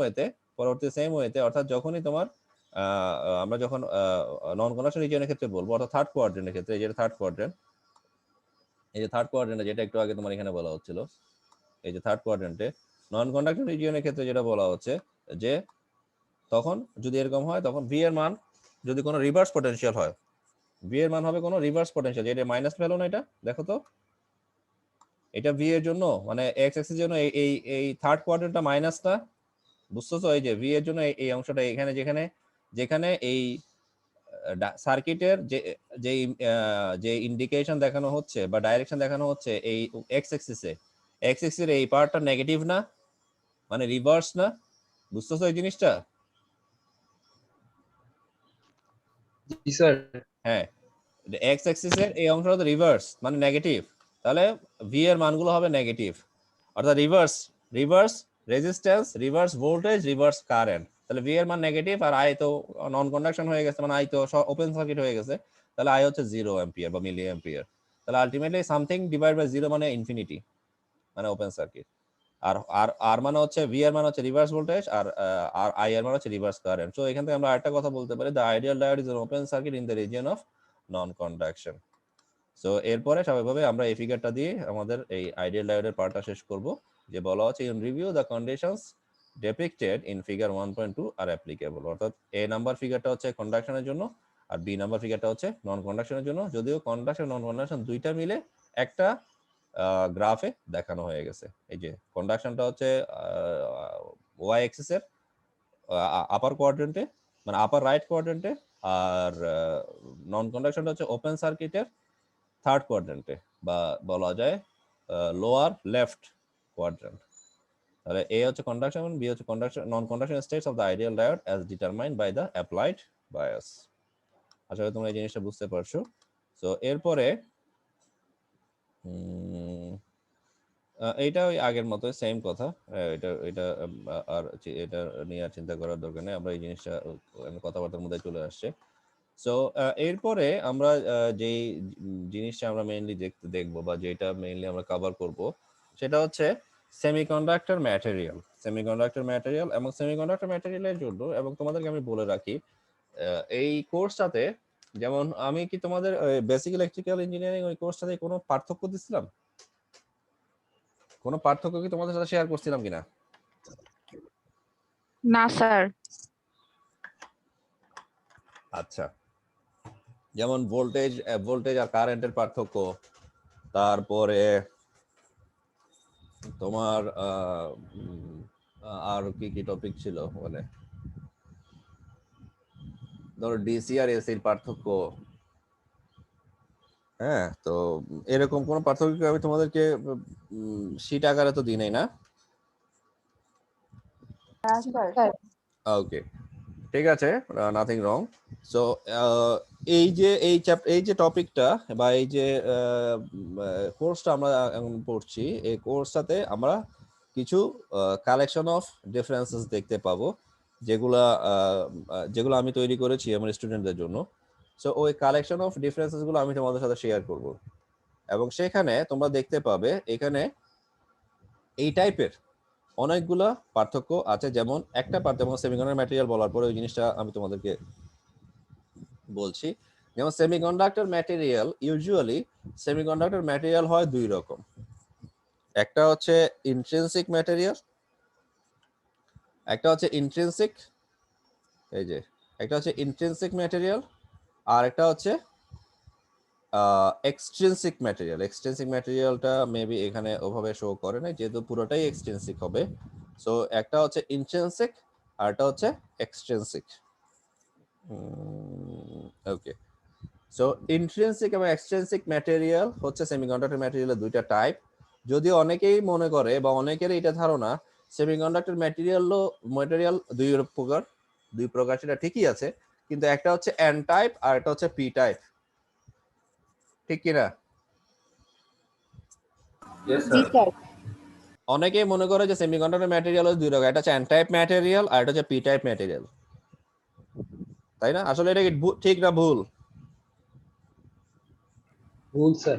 ওয়েতে অর্থাৎ যখনই তোমার আমরা যখন নন কন্ডাকশন রিজিয়নের ক্ষেত্রে বলবো, অর্থাৎ থার্ড কোয়াড্রেন্টের ক্ষেত্রে, এই যে থার্ড কোয়াড্রেন্টে যেটা একটু আগে তোমার এখানে বলা হচ্ছিল, এই যে থার্ড কোয়াড্রেন্টে নন কন্ডাক্টর রিজিয়নের ক্ষেত্রে যেটা বলা হচ্ছে যে তখন যদি এরকম হয়, তখন ভি এর মান যদি কোনো রিভার্স পটেনশিয়াল হয়, ভি এর মান হবে কোনো রিভার্স পটেনশিয়াল, যেটা মাইনাস ভ্যালু না, এটা দেখো তো, এটা ভি এর জন্য মানে এক্স অ্যাক্সিস এর জন্য এই থার্ড কোয়াড্রেন্টটা মাইনাস না, বুঝতেছো? এই যে ভি এর জন্য এই অংশটা এখানে যেখানে এই সার্কিটের যে ইন্ডিকেশন দেখানো হচ্ছে বা ডাইরেকশন দেখানো হচ্ছে এই এক্স অ্যাক্সিসের এই পার্টটা নেগেটিভ না, মানে রিভার্স না, বুঝতেছো এই জিনিসটা? জি স্যার। হ্যাঁ, এক্স অ্যাক্সিসের এই অংশটা তো রিভার্স মানে নেগেটিভ, তাহলে ভি এর মানগুলো হবে নেগেটিভ, অর্থাৎ reverse resistance, reverse voltage, reverse current, তাহলে ভি এর মান নেগেটিভ, আর আই তো নন কন্ডাকশন হয়ে গেছে মানে আই তো ওপেন সার্কিট হয়ে গেছে, তাহলে আই হচ্ছে 0 অ্যাম্পিয়ার বা মিলি অ্যাম্পিয়ার, তাহলে আলটিমেটলি সামথিং ডিভাইড বাই 0 মানে ইনফিনিটি মানে ওপেন সার্কিট। আর আর আর মানে হচ্ছে ভি এর মানে হচ্ছে রিভার্স ভোল্টেজ, আর আর আই এর মানে হচ্ছে রিভার্স কারেন্ট। সো এখান থেকে আমরা আরেকটা কথা বলতে পারি, the ideal diode is an open circuit in the region of non conduction. So এরপরে স্বাভাবিকভাবে আমরা এই ফিগারটা দিয়ে আমাদের এই আইডিয়াল ডায়োডের পার্টটা শেষ করব, যে বলা হচ্ছে in review the conditions depicted in figure 1.2 are applicable, অর্থাৎ এ নাম্বার ফিগারটা হচ্ছে কন্ডাকশনের জন্য আর বি নাম্বার ফিগারটা হচ্ছে নন কন্ডাকশনের জন্য, যদিও কন্ডাকশন নন কন্ডাকশন দুইটা মিলে একটা গ্রাফে দেখানো হয়ে গেছে। এই যে কন্ডাকশনটা হচ্ছে ওয়াই অ্যাক্সিসের আপার কোয়াড্রেন্টে মানে আপার রাইট কোয়াড্রেন্টে, আর নন কন্ডাকশনটা হচ্ছে ওপেন সার্কিটের থার্ড কোয়াড্রেন্টে বা বলা যায় লোয়ার লেফট কোয়াড্রেন্ট। তাহলে এ হচ্ছে কন্ডাকশন, বি হচ্ছে conduction non conduction states of the ideal diode as determined by the applied bias. আশা করি তোমরা এই জিনিসটা বুঝতে পারছো। সো এরপরে এইটা ওই আগের মতো সেম কথা, এটা আর এটা নিয়ে আর চিন্তা করার দরকার নেই, আমরা এই জিনিসটা কথাবার্তার মধ্যে চলে আসছে। সো এরপরে আমরা যেই জিনিসটা আমরা মেইনলি দেখবো বা যেটা মেইনলি আমরা কভার করব সেটা হচ্ছে সেমিকন্ডাক্টর ম্যাটেরিয়াল এবং সেমিকন্ডাক্টর ম্যাটেরিয়ালের জন্য, এবং তোমাদেরকে আমি বলে রাখি এই কোর্সটাতে, যেমন আমি কি তোমাদের বেসিক ইলেকট্রিক্যাল ইঞ্জিনিয়ারিং ওই কোর্সটাতে কোনো পার্থক্য দিছিলাম, কোনো পার্থক্য কি তোমাদের সাথে শেয়ার করছিলাম কিনা? না স্যার। আচ্ছা, যেমন ভোল্টেজ আর কারেন্টের পার্থক্য, তারপরে তোমার আর কি টপিক ছিল মানে ধরো ডিসি আর এসির পার্থক্য, হ্যাঁ, তো এরকম কোনো পার্থক্য কি আমি তোমাদেরকে শীট আকারে তো দিই নাই না? ওকে, ঠিক আছে, নাথিং রং। সো এই যে টপিকটা বা এই যে কোর্সটা আমরা এখন পড়ছি, এই কোর্সটাতে আমরা কিছু কালেকশন অফ ডিফারেন্সেস দেখতে পাবো, যেগুলা যেগুলো আমি তৈরি করেছি আমার স্টুডেন্টদের জন্য। সো ওই কালেকশন অফ ডিফারেন্সেস গুলো আমি তোমাদের সাথে শেয়ার করব, এবং সেখানে তোমরা দেখতে পাবে এখানে এই টাইপের অনেকগুলা পার্থক্য আছে। যেমন একটা যেমন সেমিকন্ডাক্টর ম্যাটেরিয়াল বলার পরে ওই জিনিসটা আমি তোমাদেরকে বলছি। যেমন semiconductor material, usually semiconductor material হয় দুই রকম। একটা হচ্ছে ইন্ট্রিনসিক ম্যাটেরিয়াল, একটা হচ্ছে ইন্ট্রিনসিক, এই যে একটা হচ্ছে ইন্ট্রিনসিক ম্যাটেরিয়াল, আর একটা হচ্ছে এক্সট্রিনসিক ম্যাটেরিয়াল। এক্সট্রিনসিক ম্যাটেরিয়ালটা মেবি এখানে ওভাবে শো করে না, যেহেতু পুরোটাই এক্সট্রিনসিক হবে। সো একটা হচ্ছে ইন্ট্রিনসিক আর একটা হচ্ছে এক্সট্রিনসিক। ওকে, সো ইন্ট্রিনসিক এবং এক্সট্রিনসিক ম্যাটেরিয়াল হচ্ছে সেমিকন্ডাক্টর ম্যাটেরিয়ালের দুইটা টাইপ। যদিও অনেকেই মনে করে বা অনেকের এটা ধারণা সেমিকন্ডাক্টর ম্যাটেরিয়াল দুই প্রকার, সেটা ঠিকই আছে, কিন্তু একটা হচ্ছে এন টাইপ আর একটা হচ্ছে পি টাইপ, ঠিক কিনা? Yes, sir. অনেকেই মনে করে যে সেমিকন্ডাক্টর ম্যাটেরিয়াল হচ্ছে দুই রকম, একটা হচ্ছে এন টাইপ ম্যাটেরিয়াল আর একটা হচ্ছে পি টাইপ ম্যাটেরিয়াল, তাই না? আসলে এটা কি ঠিক না ভুল? ভুল স্যার।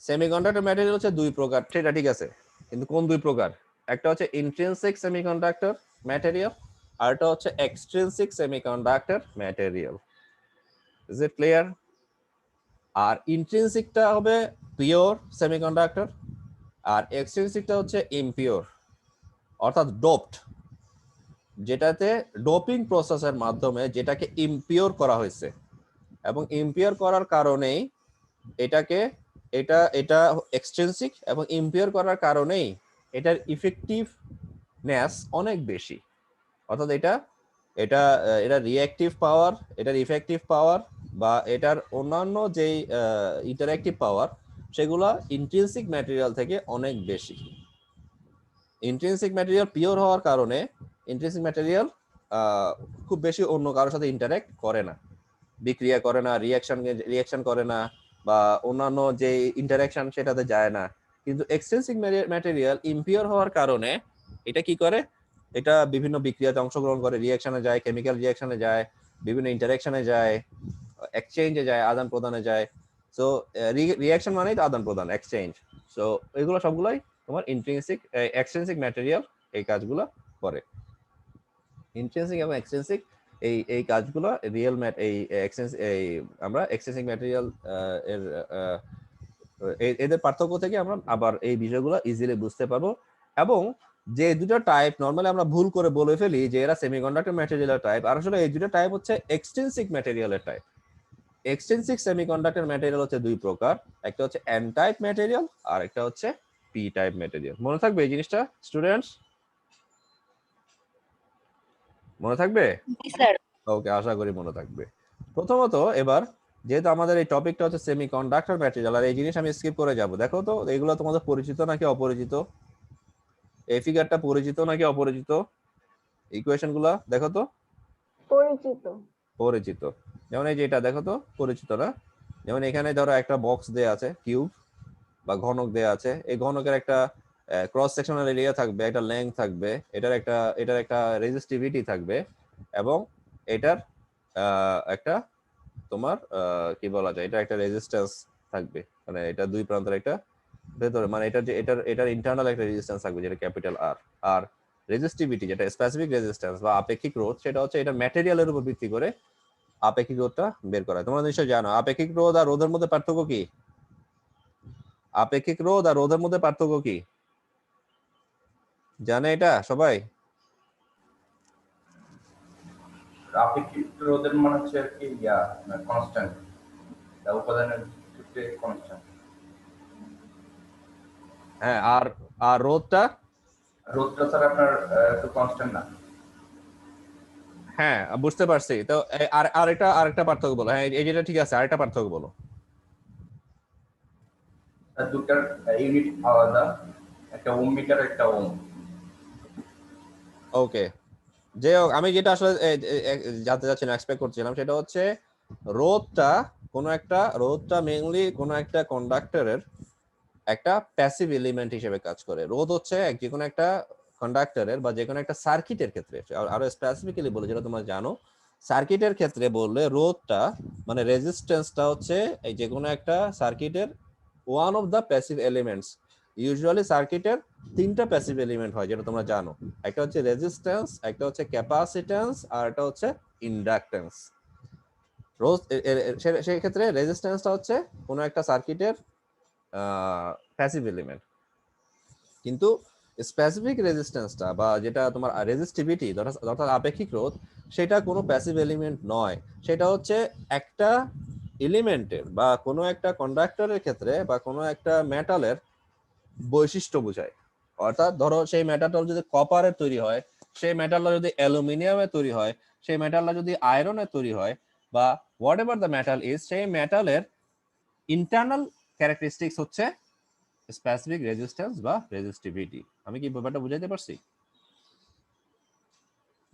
সেমিকন্ডাক্টর ম্যাটেরিয়াল হচ্ছে দুই প্রকার, সেটা ঠিক আছে, কিন্তু কোন দুই প্রকার? একটা হচ্ছে ইন্ট্রিনসিক সেমিকন্ডাক্টর ম্যাটেরিয়াল আর একটা হচ্ছে extrinsic semiconductor material. Is it clear? আর ইন্ট্রিনসিকটা হবে পিওর সেমিকন্ডাক্টর আর এক্সট্রিনসিকটা হচ্ছে ইমপিওর, অর্থাৎ ডোপড, যেটাতে ডোপিং প্রসেসের মাধ্যমে যেটাকে ইমপিওর করা হয়েছে, এবং ইমপিওর করার কারণেই এটা এটা এক্সট্রিনসিক, এবং ইমপিওর করার কারণেই এটার ইফেক্টিভনেস অনেক বেশি। অর্থাৎ এটা রিঅ্যাক্টিভ পাওয়ার, এটার ইফেক্টিভ পাওয়ার বা এটার অন্যান্য যেই ইন্টারঅ্যাক্টিভ পাওয়ার, সেগুলো ইন্ট্রিনসিক ম্যাটেরিয়াল থেকে অনেক বেশি। ইন্ট্রিনসিক ম্যাটেরিয়াল পিওর হওয়ার কারণে ইন্ট্রিনসিক ম্যাটেরিয়াল খুব বেশি অন্য কারোর সাথে ইন্টারঅ্যাক্ট করে না, বিক্রিয়া করে না, রিয়াকশন করে না, বা অন্যান্য যে ইন্টারঅ্যাকশন সেটাতে যায় না। কিন্তু এক্সট্রিনসিক ম্যাটেরিয়াল ইমপিওর হওয়ার কারণে এটা কি করে, এটা বিভিন্ন বিক্রিয়াতে অংশগ্রহণ করে, রিয়াকশনে যায়, কেমিক্যাল রিয়াকশনে যায়, বিভিন্ন ইন্টারঅ্যাকশনে যায়, এক্সচেঞ্জে যায়, আদান প্রদানে যায়। সো রিয়াকশন মানেই তো আদান প্রদান, এক্সচেঞ্জ। সো এগুলো সবগুলোই তোমার এক্সট্রিনসিক ম্যাটেরিয়াল এই কাজগুলো করে। ইন্ট্রিনসিক এবং এক্সট্রিনসিক এই কাজগুলো আমরা এক্সট্রিনসিক ম্যাটেরিয়াল এর এদের পার্থক্য থেকে আমরা আবার এই বিষয়গুলো ইজিলি বুঝতে পারবো। এবং যে দুটো টাইপ নরমালি আমরা ভুল করে বলে ফেলি যে এরা সেমিকন্ডাক্টর ম্যাটেরিয়ালের টাইপ, আর আসলে এই দুটো টাইপ হচ্ছে এক্সট্রিনসিক ম্যাটেরিয়ালের টাইপ। এক্সট্রিনসিক সেমিকন্ডাক্টর ম্যাটেরিয়াল হচ্ছে দুই প্রকার, একটা হচ্ছে এন টাইপ ম্যাটেরিয়াল আর একটা হচ্ছে পি টাইপ ম্যাটেরিয়াল। মনে থাকবে এই জিনিসটা স্টুডেন্টস? মনে থাকবে? ওকে, আশা করি মনে থাকবে। প্রথমত এবার যেহেতু আমাদের এই টপিকটা হচ্ছে সেমিকন্ডাক্টর ম্যাটেরিয়াল, আর এই জিনিস আমি স্কিপ করে যাব। দেখো তো এগুলো তোমাদের পরিচিত নাকি অপরিচিত? এই ফিগারটা পরিচিত নাকি অপরিচিত? ইকুয়েশন গুলা দেখো তো। পরিচিত। যেমন এই যে এটা দেখো তো, পরিচিত না? যেমন এখানে ধরো একটা বক্স দেয়া আছে, কিউব বা ঘনক দেয়া আছে, এই ঘনকের একটা ক্রস সেকশনাল এরিয়া থাকবে, একটা লেন্থ থাকবে, এটার একটা রেজিস্টিভিটি থাকবে, এবং এটার একটা তোমার কি বলা যায়, এটা একটা রেজিস্ট্যান্স থাকবে, মানে এটা দুই প্রান্তের একটা ভেতরে, মানে এটার ইন্টারনাল একটা রেজিস্ট্যান্স থাকবে যেটা ক্যাপিটাল আর। আর রেজিস্টিভিটি যেটা স্পেসিফিক রেজিস্ট্যান্স বা আপেক্ষিক রোধ, সেটা হচ্ছে এটা ম্যাটেরিয়ালের উপর ভিত্তি করে আপেক্ষিক রোধটা বের করা হয়। তোমরা নিশ্চয়ই জানো আপেক্ষিক রোধ আর রোধের মধ্যে পার্থক্য কি? আপেক্ষিক রোধ আর রোধের মধ্যে পার্থক্য কি জানে এটা সবাই? আপেক্ষিক রোধের মানে হচ্ছে কি কনস্ট্যান্ট, উপাদানের ক্ষেত্রে কনস্ট্যান্ট। হ্যাঁ, আর রোধটা? রোধটা স্যার আপনার একটু কনস্ট্যান্ট না। হ্যাঁ, বুঝতে পারছি। তো আরেকটা পার্থক্য বলো। হ্যাঁ, এই যেটা ঠিক আছে, আরেকটা পার্থক্য বলো। আর দুটার ইউনিট আলাদা, একটা ওম মিটার একটা ওম। ওকে, যে হোক, আমি যেটা আসলে জানতে চাচ্ছিলাম, এক্সপেক্ট করছিলাম, সেটা হচ্ছে রোধটা মেইনলি কোনো একটা কন্ডাক্টরের একটা প্যাসিভ এলিমেন্ট হিসেবে কাজ করে। রোধ হচ্ছে যে কোনো একটা কন্ডাক্টরের বা যে কোনো একটা সার্কিটের ক্ষেত্রে, আরো স্পেসিফিক্যালি বলে যেটা তোমরা জানো, সার্কিটের ক্ষেত্রে বললে রোধটা মানে রেজিস্ট্যান্সটা হচ্ছে এই যে কোনো একটা সার্কিটের one of the passive elements. Usually সার্কিটের তিনটা প্যাসিভ এলিমেন্ট হয় যেটা তোমরা জানো, একটা হচ্ছে রেজিস্ট্যান্স, একটা হচ্ছে ক্যাপাসিট্যান্স, আর একটা হচ্ছে ইন্ডাকট্যান্স। রোধ সেই ক্ষেত্রে রেজিস্ট্যান্সটা হচ্ছে কোনো একটা সার্কিটের প্যাসিভ এলিমেন্ট, কিন্তু স্পেসিফিক রেজিস্ট্যান্সটা বা যেটা তোমার রেজিস্টিভিটি অর্থাৎ আপেক্ষিক রোধ, সেটা কোনো প্যাসিভ এলিমেন্ট নয়। সেটা হচ্ছে একটা এলিমেন্টের বা কোনো একটা কন্ডাক্টরের ক্ষেত্রে বা কোনো একটা মেটালের বৈশিষ্ট্য বোঝায়। অর্থাৎ ধরো সেই মেটালটা যদি কপারের তৈরি হয়, সেই মেটালটা যদি অ্যালুমিনিয়ামের তৈরি হয়, সেই মেটালটা যদি আয়রনের তৈরি হয়, বা what ever the metal is, সেই মেটালের ইন্টারনাল ক্যারেক্টারিস্টিক্স হচ্ছে স্পেসিফিক রেজিস্ট্যান্স বা রেজিস্টিভিটি। আমি কি ব্যাপারটা বুঝাইতে পারছি?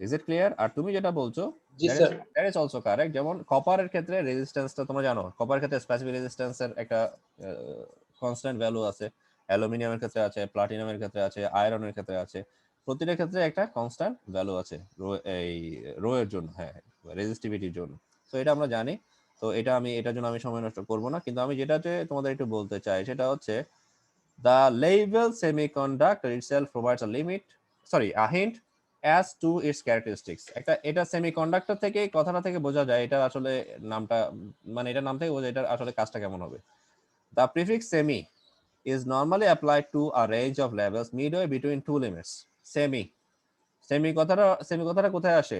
Is it clear? আর তুমি যেটা বলছো জি sir. That is also correct. যেমন কপারের ক্ষেত্রে রেজিস্ট্যান্সটা তোমরা জানো, কপারের ক্ষেত্রে স্পেসিফিক রেজিস্ট্যান্সের একটা কনস্ট্যান্ট ভ্যালু আছে, অ্যালুমিনিয়ামের ক্ষেত্রে আছে, প্লাটিনামের ক্ষেত্রে আছে, আয়রনের ক্ষেত্রে আছে, প্রতিটা ক্ষেত্রে একটা কনস্ট্যান্ট ভ্যালু আছে এই রো এর জন্য, হ্যাঁ, রেজিস্টিভিটির জন্য। তো এটা আমরা জানি। তো এটার জন্য আমি সময় নষ্ট করব না, কিন্তু আমি যেটাতে তোমাদের একটু বলতে চাই সেটা হচ্ছে the label semiconductor itself provides a hint as to its characteristics. এটা সেমিকন্ডাক্টর থেকে, কথাটা থেকে বোঝা যায় এটা আসলে নামটা, মানে এটা নাম থেকে বোঝা এটা আসলে কাজটা কেমন হবে। The prefix semi is normally applied to a range of levels midway between two limits. Semi কথাটা কোথায় আসে?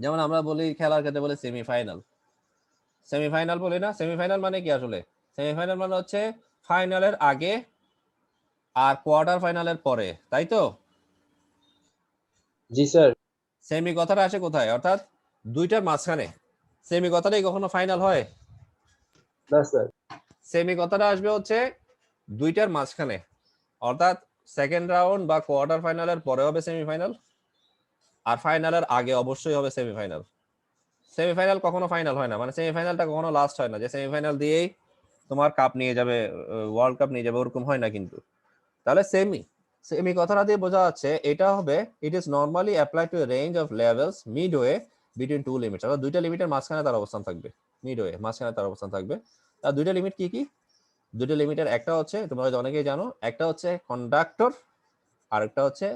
যেমন আমরা বলি খেলার ক্ষেত্রে বলি সেমিফাইনাল বলি না? সেমিফাইনাল মানে কি আসলে? সেমিফাইনাল মানে হচ্ছে ফাইনালের আগে আর কোয়ার্টার ফাইনালের পরে, তাই তো? জি স্যার। সেমি কথাটা আসে কোথায়? অর্থাৎ দুইটার মাঝখানে। সেমি কথাটাই কখনো ফাইনাল হয়? না স্যার। সেমি কথাটা আসবে হচ্ছে দুইটার মাঝখানে, অর্থাৎ সেকেন্ড রাউন্ড বা কোয়ার্টার ফাইনালের পরে হবে সেমিফাইনাল, আর ফাইনালের আগে অবশ্যই হবে সেমিফাইনাল। সেমিফাইনাল কখনো ফাইনাল হয় না, মানে সেমিফাইনালটা কখনো লাস্ট হয় না, যে সেমিফাইনাল দিয়েই তোমার কাপ নিয়ে যাবে, ওয়ার্ল্ড কাপ নিয়ে যাবে, ওরকম হয় না কিন্তু। তাহলে সেমি কথাটা দিয়ে বোঝা যাচ্ছে এটা হবে it is normally apply to range of levels midway between two limits. অর্থাৎ দুইটা লিমিটের মাঝখানে তার অবস্থান থাকবে, মিডওয়ে মাঝখানে তার অবস্থান থাকবে। তার দুইটা লিমিট কি কি? দুইটা লিমিটের একটা হচ্ছে তোমরা হয়তো অনেকেই জানো, একটা হচ্ছে কন্ডাক্টর আর একটা হচ্ছে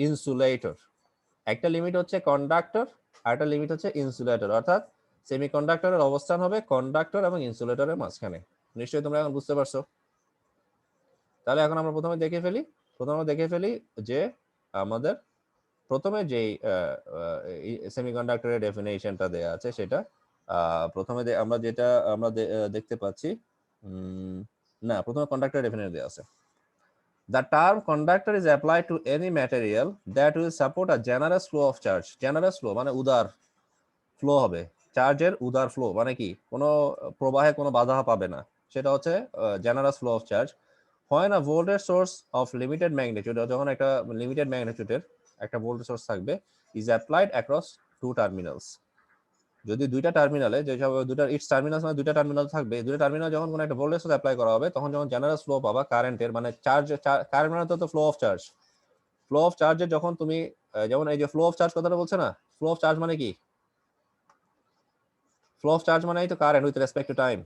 ইনসুলেটর। একটা লিমিট হচ্ছে কন্ডাক্টর আর একটা লিমিট হচ্ছে ইনসুলেটর। অর্থাৎ সেমিকন্ডাক্টরের অবস্থান হবে কন্ডাক্টর এবং ইনসুলেটরের মাঝখানে। নিশ্চয়ই তোমরা এখন বুঝতে পারছো। তাহলে এখন আমরা প্রথমে দেখে ফেলি যে আমাদের প্রথমে যেই সেমিকন্ডাক্টরের ডেফিনেশনটা দেয়া আছে সেটা প্রথমে আমরা যেটা দেখতে পাচ্ছি, না, প্রথমে কন্ডাক্টরের ডেফিনেশন দেয়া আছে। The term conductor is applied to any material that will support a generous flow of charge. Generous flow মানে উদার ফ্লো হবে, চার্জের উদার ফ্লো মানে কি, কোনো প্রবাহে কোনো বাধা পাবে না, সেটা হচ্ছে generous flow of charge. When a voltage source of limited magnitude, যখন একটা লিমিটেড ম্যাগনিটিউডের একটা ভোল্টেজ সোর্স থাকবে, is applied across two terminals. যদি দুইটা টার্মিনালে, যেসব দুইটা ইটস টার্মিনাল মানে দুইটা টার্মিনাল থাকবে, দুইটা টার্মিনাল যখন কোনো একটা ভোল্টেজ সোর্স অ্যাপ্লাই করা হবে, তখন যখন জেনারেস ফ্লো পাবা কারেন্টের, মানে কারেন্ট মানে তো ফ্লো অফ চার্জের যখন তুমি যেমন এই যে ফ্লো অফ চার্জ কথাটা বলছে না, ফ্লো অফ চার্জ মানে কি? ফ্লো অফ চার্জ মানে তো current with respect to time,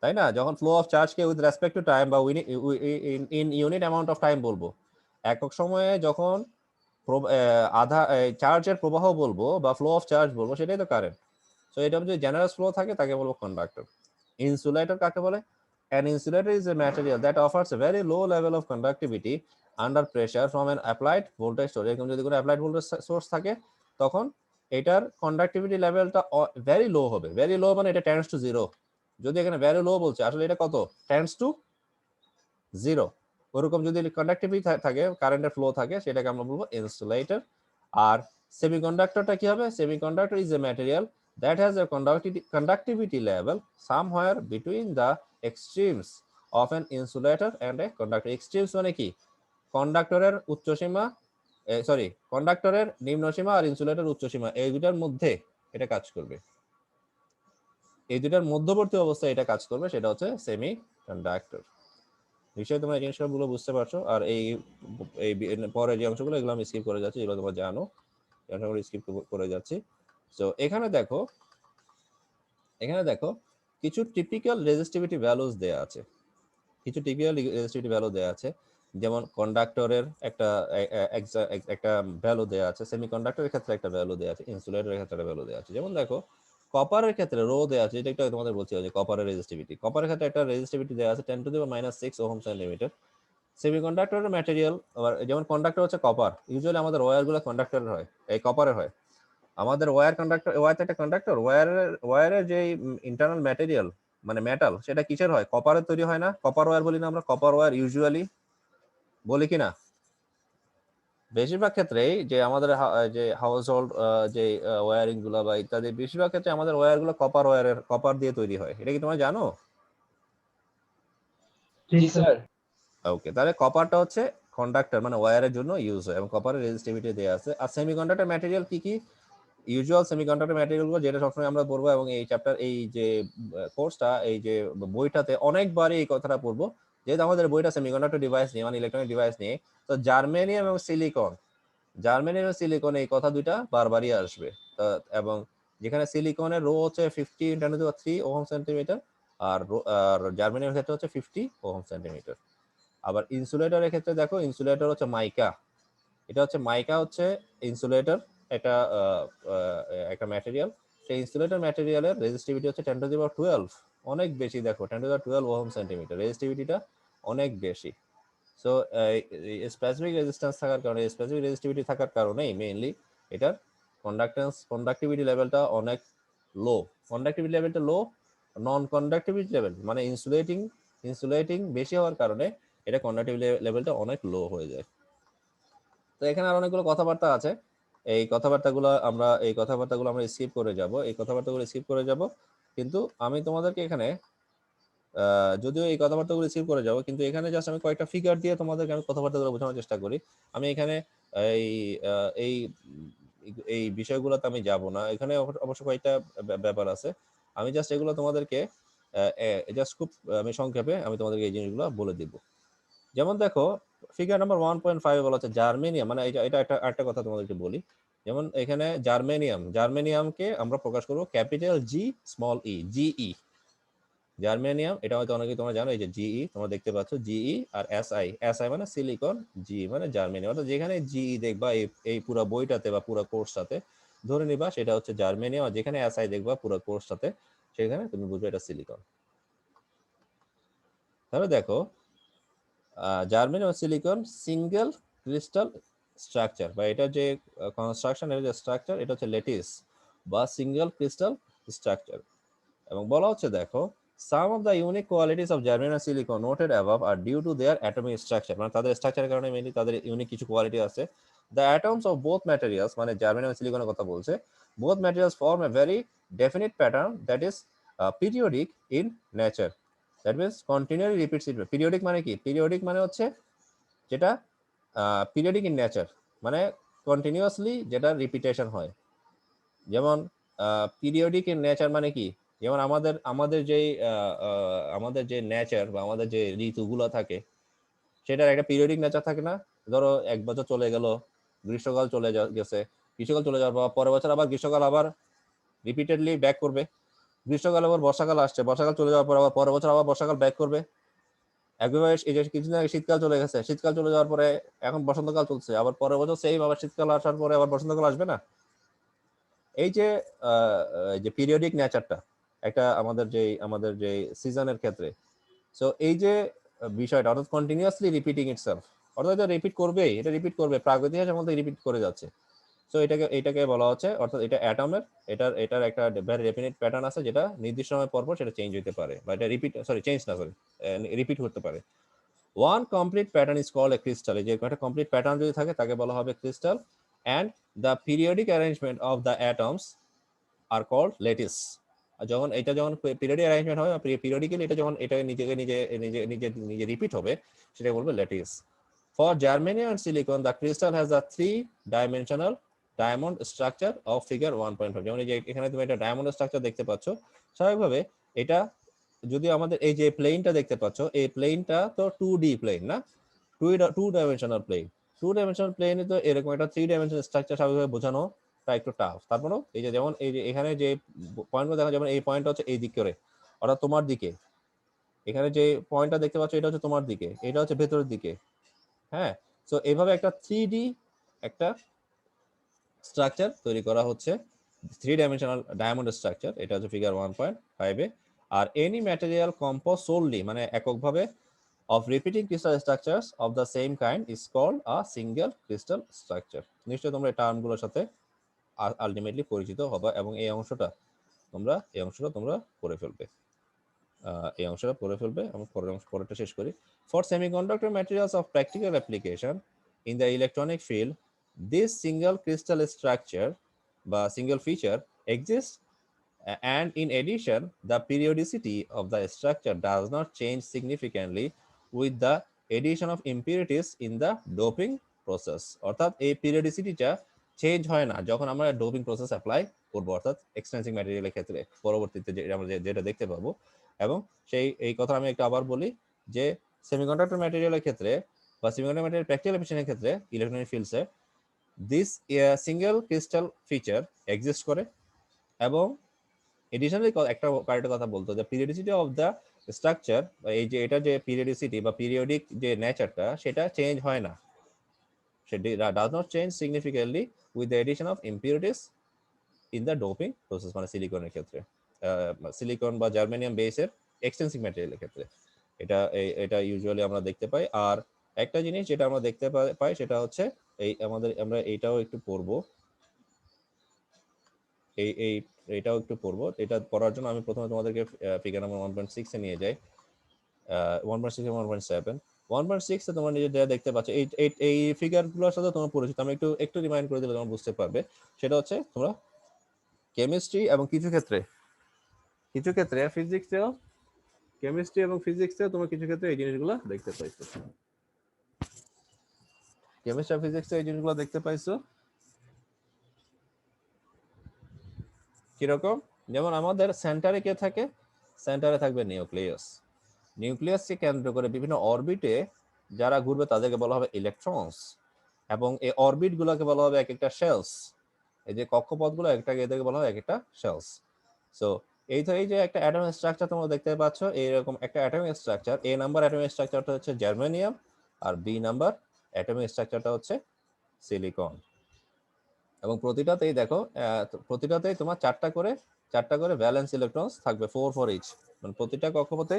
তাই না? যখন ফ্লো অফ চার্জকে উইথ রেসপেক্ট টু টাইম বা in unit amount of time বলবো, একক সময়ে যখন আধা চার্জের প্রবাহ বলবো বা ফ্লো অফ চার্জ বলবো, সেটাই তো কারেন্ট। সো এটা যদি জেনারেস ফ্লো থাকে তাকে বলবো কন্ডাক্টর। ইনসুলেটর কাকে বলে? An insulator is a material that offers a very low level of conductivity under pressure from an applied voltage source. এরকম যদি কোনো অ্যাপ্লাইড ভোল্টেজ সোর্স থাকে, তখন এটার কন্ডাক্টিভিটি লেভেলটা ভেরি লো হবে। ভেরি লো মানে এটা টেন্ডস টু জিরো। যদি এখানে ভেরি লো বলছে, আসলে এটা কত? Tends to zero. ওরকম যদি কন্ডাক্টিভিটি থাকে, কারেন্টের ফ্লো থাকে, সেটাকে আমরা বলবো ইনসুলেটর। আর সেমিকন্ডাক্টরটা কি হবে? Semiconductor is a material that has a conductivity level somewhere between the extremes of an insulator and a conductor. Extremes মানে কি? কন্ডাক্টরের উচ্চ সীমা, সরি, কন্ডাক্টরের নিম্ন সীমা আর ইনসুলেটর উচ্চ সীমা, এই দুটার মধ্যে এটা কাজ করবে, এই দুটার মধ্যবর্তী অবস্থায় এটা কাজ করবে, সেটা হচ্ছে সেমি কন্ডাক্টর। নিশ্চয়ই তোমরা এই জিনিসগুলো বুঝতে পারছো। আর এই এই পরের যে অংশগুলো এগুলো আমি স্কিপ করে যাচ্ছি, এগুলো তোমরা জানো, এই অংশগুলো স্কিপ করে যাচ্ছি। তো এখানে দেখো, এখানে দেখো কিছু টিপিক্যাল রেজিস্টিভিটি ভ্যালুস দেয়া আছে, কিছু টিপিক্যাল রেজিস্টিভিটি ভ্যালু দেয়া আছে। যেমন কন্ডাক্টরের একটা একটা ভ্যালু দেয়া আছে, সেমিকন্ডাক্টরের ক্ষেত্রে একটা ভ্যালু দেয়া আছে, ইনসুলেটরের ক্ষেত্রে একটা ভ্যালু দেয়া আছে। যেমন দেখো কপারের ক্ষেত্রে রো দেয়া আছে, এটা একটু তোমাদের বলছি যে কপারের রেজিস্টিভিটি, কপারের ক্ষেত্রে একটা রেজিস্টিভিটি দেয়া আছে 10 to the power -6 ohm centimetre. সেমিকন্ডাক্টরের ম্যাটেরিয়াল, আবার যেমন কন্ডাক্টর হচ্ছে কপার, ইউজুয়ালি আমাদের ওয়্যারগুলো কন্ডাক্টরের হয়, এই কপারের হয়। আমাদের ওয়্যার কন্ডাক্টর, ওয়্যার একটা কন্ডাক্টর, ওয়্যারের যে ইন্টারনাল ম্যাটেরিয়াল মানে মেটাল, সেটা কিসের হয়? কপারের তৈরি হয় না? কপার ওয়্যার বলি না আমরা, কপার ওয়্যার ইউজুয়ালি বলি কি না? বেশিরভাগ ক্ষেত্রেই যে আমাদের যে হাউস হোল্ড যে ওয়্যারিং গুলো বা ইত্যাদি, বেশিরভাগ ক্ষেত্রে আমাদের ওয়্যার গুলো কপার ওয়্যারের, কপার দিয়ে তৈরি হয়। এটা কি তোমরা জানো? জি স্যার। ওকে, তাহলে কপারটা হচ্ছে কন্ডাক্টর মানে ওয়্যারের জন্য ইউজ হয়, এবং কপারের রেজিস্টিভিটি দেয়া আছে। আর সেমিকন্ডাক্টর ম্যাটেরিয়াল কি কি? ইউজুয়াল সেমিকন্ডাক্টর ম্যাটেরিয়ালগুলো যেটা সবসময় আমরা পড়বো, এবং এই চ্যাপ্টার, এই যে কোর্সটা, এই যে বইটাতে অনেকবারই এই কথাটা পড়বো, যেহেতু আমাদের বইটা সেমিকন্ডাক্টর ডিভাইস নিয়ে, মানে ইলেকট্রনিক ডিভাইস নিয়ে। তো জার্মেনিয়াম এবং সিলিকন, জার্মেনিয়াম এবং সিলিকন এই কথা দুইটা বারবারই আসবে। এবং যেখানে সিলিকনের রো হচ্ছে 50 × 10³ ওহম সেন্টিমিটার, আর জার্মেনিয়ামের ক্ষেত্রে হচ্ছে 50 ওহম সেন্টিমিটার। আবার ইনসুলেটরের ক্ষেত্রে দেখো, ইনসুলেটর হচ্ছে মাইকা, এটা হচ্ছে মাইকা হচ্ছে ইনসুলেটর, এটা একটা ম্যাটেরিয়াল। সেই ইনসুলেটর ম্যাটেরিয়ালের রেজিস্টিভিটি হচ্ছে 10 টু দি পাওয়ার 12, অনেক বেশি। দেখো 10 to the power 12 ohm centimetre, রেজিস্টিভিটিটা অনেক বেশি। সো স্পেসিফিক রেজিস্ট্যান্স থাকার কারণে, স্পেসিফিক রেজিস্টিভিটি থাকার কারণেই মেইনলি এটার কন্ডাক্টিভিটি লেভেলটা অনেক লো। কন্ডাক্টিভিটি লেভেলটা লো, নন কন্ডাক্টিভিটি লেভেল মানে ইনসুলেটিং বেশি হওয়ার কারণে এটা কন্ডাক্টিভিটি লেভেলটা অনেক লো হয়ে যায়। তো এখানে আর অনেকগুলো কথাবার্তা আছে, এই কথাবার্তাগুলো আমরা স্কিপ করে যাব, এই কথাবার্তাগুলো স্কিপ করে যাব। কিন্তু আমি তোমাদেরকে এখানে যদিও এই কথাবার্তাগুলো স্কিপ করে যাব, কিন্তু এখানে জাস্ট আমি কয়েকটা ফিগার দিয়ে তোমাদেরকে আমি কথাবার্তাগুলো বোঝানোর চেষ্টা করি। আমি এখানে এই এই এই বিষয়গুলোতে আমি যাব না, এখানে অবশ্য কয়েকটা ব্যাপার আছে, আমি জাস্ট এগুলো তোমাদেরকে জাস্ট খুব আমি সংক্ষেপে আমি তোমাদেরকে এই জিনিসগুলো বলে দিব। যেমন দেখো ফিগার নাম্বার 1.5 বলা হচ্ছে জার্মেনিয়াম, মানে এটা একটা কথা তোমাদেরকে বলি। যেমন এখানে জার্মেনিয়ামকে আমরা প্রকাশ করব ক্যাপিটাল জি স্মল ই, জিই। জার্মেনিয়াম, এটা হয়তো অনেকেই তোমরা জানো, এই যে জিই তোমরা দেখতে পাচ্ছ, জিই আর এসআই মানে সিলিকন, জি মানে জার্মেনিয়াম। অর্থাৎ যেখানে জিই দেখবা এই পুরো বইটাতে বা পুরো কোর্সটাতে, ধরে নিবা সেটা হচ্ছে জার্মেনিয়াম, আর যেখানে এসআই দেখবা পুরো কোর্সটাতে, সেখানে তুমি বুঝবে এটা সিলিকন। তাহলে দেখো জার্মেনিয়াম ও সিলিকন সিঙ্গেল ক্রিস্টাল স্ট্রাকচার, বা এটা যে কনস্ট্রাকশন, এর যে স্ট্রাকচার, এটা হচ্ছে ল্যাটিস বা সিঙ্গেল ক্রিস্টাল স্ট্রাকচার। এবং বলা হচ্ছে দেখো, some of the unique qualities of germanium and silicon noted above are due to their atomic structure, মানে তাদের স্ট্রাকচারের কারণে মেইনলি তাদের ইউনিক কিছু কোয়ালিটি আছে। The atoms of both materials, মানে জার্মেনিয়াম এবং সিলিকনের কথা বলছে, both materials form a very definite pattern that is periodic in nature, that means continually repeats it. Periodic মানে কি? Periodic মানে হচ্ছে যেটা periodic in nature, মানে কন্টিনিউয়াসলি যেটা রিপিটেশন হয়। যেমন পিরিয়ডিক ইন নেচার মানে কি? যেমন আমাদের যে নেচার বা আমাদের যে ঋতুগুলো থাকে, সেটার একটা পিরিয়ডিক নেচার থাকে না? ধরো 1 বছর চলে গেল, গ্রীষ্মকাল চলে গেছে, গ্রীষ্মকাল চলে যাওয়ার পর পরের বছর আবার গ্রীষ্মকাল আবার রিপিটেডলি ব্যাক করবে, গ্রীষ্মকাল আবার বর্ষাকাল আসছে, বর্ষাকাল চলে যাওয়ার পর আবার পরের বছর আবার বর্ষাকাল ব্যাক করবে। একভাবে এই যে কিছুদিন আগে শীতকাল চলে গেছে, শীতকাল চলে যাওয়ার পরে এখন বসন্তকাল চলছে, আবার পরের বছর সেম আবার শীতকাল আসার পরে আবার বসন্তকাল আসবে না? এই যে পিরিয়ডিক নেচারটা একটা আমাদের যে সিজনের ক্ষেত্রে, সো এই যে বিষয়টা অর্থাৎ কন্টিনিউয়াসলি রিপিটিং ইটসেলফ, অর্থাৎ এটা রিপিট করবে প্রাগৈতিহাসের মধ্যে রিপিট করে যাচ্ছে। সো এটাকে বলা হচ্ছে, অর্থাৎ এটা অ্যাটমের এটার একটা ভেরি ডেফিনিট প্যাটার্ন আছে, যেটা নির্দিষ্ট সময় পর পর সেটা চেঞ্জ হতে পারে, বা এটা রিপিট করতে পারে। One complete pattern is called a crystal, এই যে একটা কমপ্লিট প্যাটার্ন যদি থাকে তাকে বলা হবে crystal. And the periodic arrangement of the atoms are called lattice. আর যখন এটা যখন পিরিয়ডিক অ্যারেঞ্জমেন্ট হবে পিরিয়ডিক্যালি এটা যখন এটা নিজে নিজে রিপিট হবে সেটা বলবো lattice. For germanium and silicon the crystal has a 3-dimensional diamond structure of figure 1.5। যেমন এই যে এখানে তুমি একটা ডায়মন্ড স্ট্রাকচার দেখতে পাচ্ছ, স্বাভাবিকভাবে এটা যদি আমাদের এই যে প্লেনটা দেখতে পাচ্ছ এই প্লেনটা তো 2D প্লেন না, 2-dimensional প্লেন। 2-dimensional প্লেনে তো এরকম একটা 3-dimensional স্ট্রাকচার স্বাভাবিকভাবে বোঝানোটা একটু টাফ। তারপরেও এই যে যেমন এই যে এখানে যে পয়েন্টগুলো দেখা, যেমন এই পয়েন্টটা হচ্ছে এই দিক করে, অর্থাৎ তোমার দিকে, এখানে যে পয়েন্টটা দেখতে পাচ্ছ এটা হচ্ছে তোমার দিকে, এটা হচ্ছে ভেতরের দিকে। হ্যাঁ, সো এইভাবে একটা 3D একটা স্ট্রাকচার তৈরি করা হচ্ছে, 3-dimensional ডায়মন্ড স্ট্রাকচার, এটা হচ্ছে ফিগার 1.5 এ। আর এনি ম্যাটেরিয়াল কম্পোজ সোললি মানে এককভাবে of repeating crystal structures of the same kind is called a single crystal structure। নিশ্চয়ই তোমরা এই টার্মগুলোর সাথে আলটিমেটলি পরিচিত হবে এবং এই অংশটা তোমরা পড়ে ফেলবে, আমি পরেরটা শেষ করি। For semiconductor materials of practical application in the electronic field, this single crystal structure বা single feature exists, and in addition the periodicity of the structure does not change significantly with the addition of impurities in the doping process। অর্থাৎ এই পিরিয়ডিসিটিটা change হয় না যখন আমরা doping process apply করব, অর্থাৎ এক্সটেন্সিং ম্যাটেরিয়ালের ক্ষেত্রে পরবর্তীতে আমরা যেটা দেখতে পাবো। এবং এই কথা আমি একটু আবার বলি যে সেমিকন্ডাক্টর ম্যাটেরিয়ালের ক্ষেত্রে বা সেমিকন্ডাক্টর ম্যাটেরিয়াল প্র্যাকটিক্যাল অ্যাপ্লিকেশনের ক্ষেত্রে ইলেকট্রনিক ফিল্ডসে this single crystal feature exist করে। এবং এডিশনালি একটা কথা বলতো যে পিরিয়ডিসিটি অফ দ্য স্ট্রাকচার, এই যে এটা যে পিরিয়ডিসিটি বা পিরিয়ডিক যে নেচারটা সেটা চেঞ্জ হয় না, সেটা does not change significantly with the edition of impurities in the doping process, মানে সিলিকনের ক্ষেত্রে, সিলিকন বা জার্মেনিয়াম বেসের এক্সটেন্সিভ ম্যাটেরিয়ালের ক্ষেত্রে এটা ইউজুয়ালি আমরা দেখতে পাই। আর একটা জিনিস যেটা আমরা দেখতে পাই সেটা হচ্ছে আমরা এইটাও একটু পড়বো, এইটাও একটু পড়বো। এটা পড়ার জন্য আমি প্রথমে তোমাদেরকে ফিগার নাম্বার 1.6 এ নিয়ে যাই, 1.6 এবং 1.7। 1.6 এ তোমরা নিজেরা দেখতে পাচ্ছ এই ফিগারগুলোর সাথে তোমরা পরিচিত, আমি একটু রিমাইন্ড করে দিলে তোমরা বুঝতে পারবে। সেটা হচ্ছে তোমরা কেমিস্ট্রি এবং কিছু ক্ষেত্রে ফিজিক্সেও, কেমিস্ট্রি এবং ফিজিক্সেও তোমরা কিছু ক্ষেত্রে এই জিনিসগুলো দেখতে পাইছো, কেমিস্ট্রি আর ফিজিক্সে এই জিনিসগুলো দেখতে পাইছো। কিরকম? যেমন আমাদের সেন্টারে কে থাকে? সেন্টারে থাকবে নিউক্লিয়াসকে কেন্দ্র করে বিভিন্ন অরবিটে যারা ঘুরবে তাদেরকে বলা হবে ইলেকট্রনস, এবং এই অরবিট গুলোকে বলা হবে এক একটা শেলস। এই যে কক্ষপথগুলো এদেরকে বলা হয় এক একটা শেলস। সো এই যে একটা অ্যাটমিক স্ট্রাকচার তোমরা দেখতে পাচ্ছ, এইরকম একটা অ্যাটমিক স্ট্রাকচার, এ নাম্বার অ্যাটমিক স্ট্রাকচারটা হচ্ছে জার্মেনিয়াম আর বি নাম্বার অ্যাটমিক স্ট্রাকচারটা হচ্ছে সিলিকন। এবং প্রতিটাতেই দেখো প্রতিটাতেই তোমার চারটা করে ভ্যালেন্স ইলেকট্রন থাকবে, 4 ফর ইচ, মানে প্রতিটা কক্ষপথে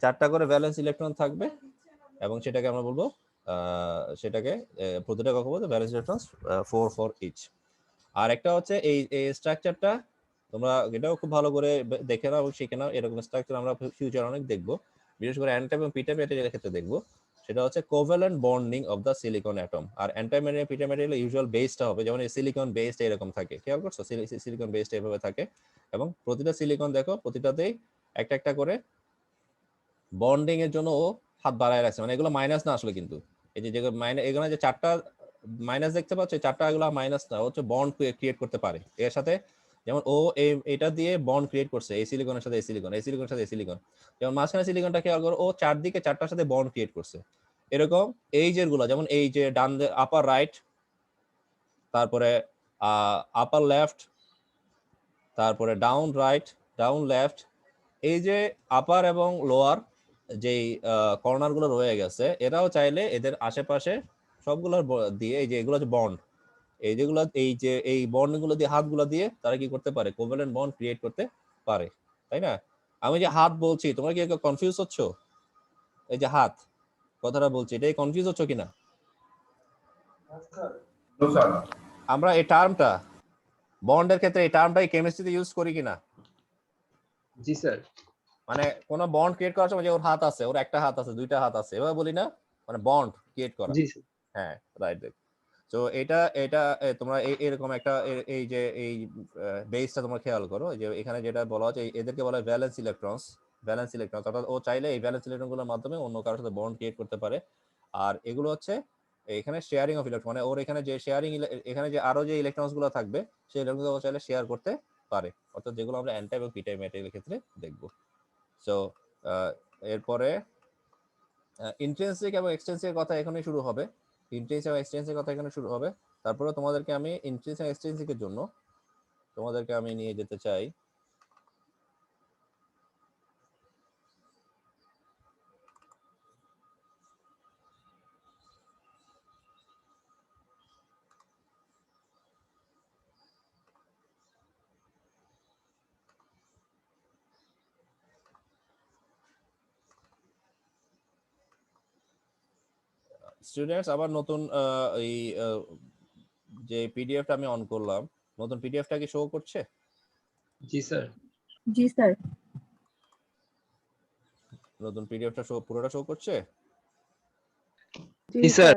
চারটা করে ভ্যালেন্স ইলেকট্রন থাকবে। এবং সেটাকে আমরা বলবো প্রতিটা কক্ষপথে ভ্যালেন্স ইলেকট্রন 4 ফর ইচ। আর একটা হচ্ছে এই স্ট্রাকচারটা তোমরা এটাও খুব ভালো করে দেখে নাও, শিখে নাও। এরকম স্ট্রাকচার আমরা ফিউচার অনেক দেখবো, বিশেষ করে এন টাইপ এবং পি টাইপ ম্যাটেরিয়ালের ক্ষেত্রে দেখবো। সেটা হচ্ছে covalent bonding of the silicon atom. আর N type material, P type material usual বেসটা হবে, যেমন এই সিলিকন বেসটা এরকম থাকে, খেয়াল করছো? সিলিকন বেসটা এভাবে থাকে, এবং প্রতিটা সিলিকন দেখো প্রতিটাতেই একটা করে বন্ডিং এর জন্য ও হাত বাড়ায় রাখছে, মানে এগুলো মাইনাস না আসলে, কিন্তু এই যে এখানে যে চারটা মাইনাস দেখতে পাচ্ছ, চারটা এগুলো মাইনাস না, হচ্ছে বন্ড ক্রিয়েট করতে পারে এর সাথে। যেমন ও এটা দিয়ে বন্ড ক্রিয়েট করছে এই সিলিকনের সাথে এই সিলিকনের সাথে এই সিলিকন, যেমন মাঝখানে সিলিকনটা খেয়াল করো, ও চারদিকে চারটার সাথে বন্ড ক্রিয়েট করছে। এরকম এইজের গুলো, যেমন এই যে ডান আপার রাইট, তারপরে আপার লেফট, তারপরে ডাউন রাইট, ডাউন লেফট, এই যে আপার এবং লোয়ার যেই কর্নার গুলো রয়ে গেছে, এরাও চাইলে এদের আশেপাশে সবগুলোর দিয়ে এই যে এগুলো হচ্ছে বন্ড, এই বন্ড গুলো দিয়ে, হাতগুলো দিয়ে তারা কি করতে পারে? কোভ্যালেন্ট বন্ড ক্রিয়েট করতে পারে, তাই না? আমি যে হাত বলছি, তোমরা কি কনফিউজ হচ্ছ? এই যে হাত কথাটা বলছি, এটাই কনফিউজ হচ্ছ কিনা? আমরা এই টার্মটা বন্ডের ক্ষেত্রে এই টার্মটাই কেমিস্ট্রিতে ইউজ করি কিনা? জি স্যার। মানে কোন বন্ড ক্রিয়েট করার সময় যে ওর হাত আছে, ওর একটা হাত আছে, দুইটা হাত আছে, এভাবে বলি না? মানে বন্ড ক্রিয়েট করা। জি স্যার। হ্যাঁ, রাইট। তো এটা এটা তোমরা এরকম একটা এই যে এই বেসটা তোমরা খেয়াল করো যে এখানে যেটা বলা হচ্ছে এদেরকে বলা হয় ভ্যালেন্স ইলেকট্রনস। অর্থাৎ ও চাইলে এই ভ্যালেন্স ইলেকট্রনগুলোর মাধ্যমে অন্য কারোর সাথে বন্ড ক্রিয়েট করতে পারে। আর এগুলো হচ্ছে এখানে শেয়ারিং অফ ইলেকট্রন, মানে ওর এখানে যে শেয়ারিং, এখানে যে আরো যে ইলেকট্রনস গুলো থাকবে সেই ইলেকট্রনগুলো চাইলে শেয়ার করতে পারে, অর্থাৎ যেগুলো আমরা এন টাইপ এবং পি টাইপ ম্যাটেরিয়ালের ক্ষেত্রে দেখব। সো এরপরে ইন্ট্রিনসিক এবং এক্সট্রিনসিক কথা এখানে শুরু হবে। ইন্ট্রিনসিক এবং এক্সট্রিনসিক কথা এখানে শুরু হবে। তারপরে তোমাদেরকে আমি ইন্ট্রিনসিক এবং এক্সট্রিনসিকের জন্য তোমাদেরকে আমি নিয়ে যেতে চাই স্টুডেন্টস। আবার নতুন এই যে পিডিএফটা আমি অন করলাম, নতুন পিডিএফটা কি শো করছে? জি স্যার। জি স্যার। নতুন পিডিএফটা পুরোটা শো করছে? জি স্যার।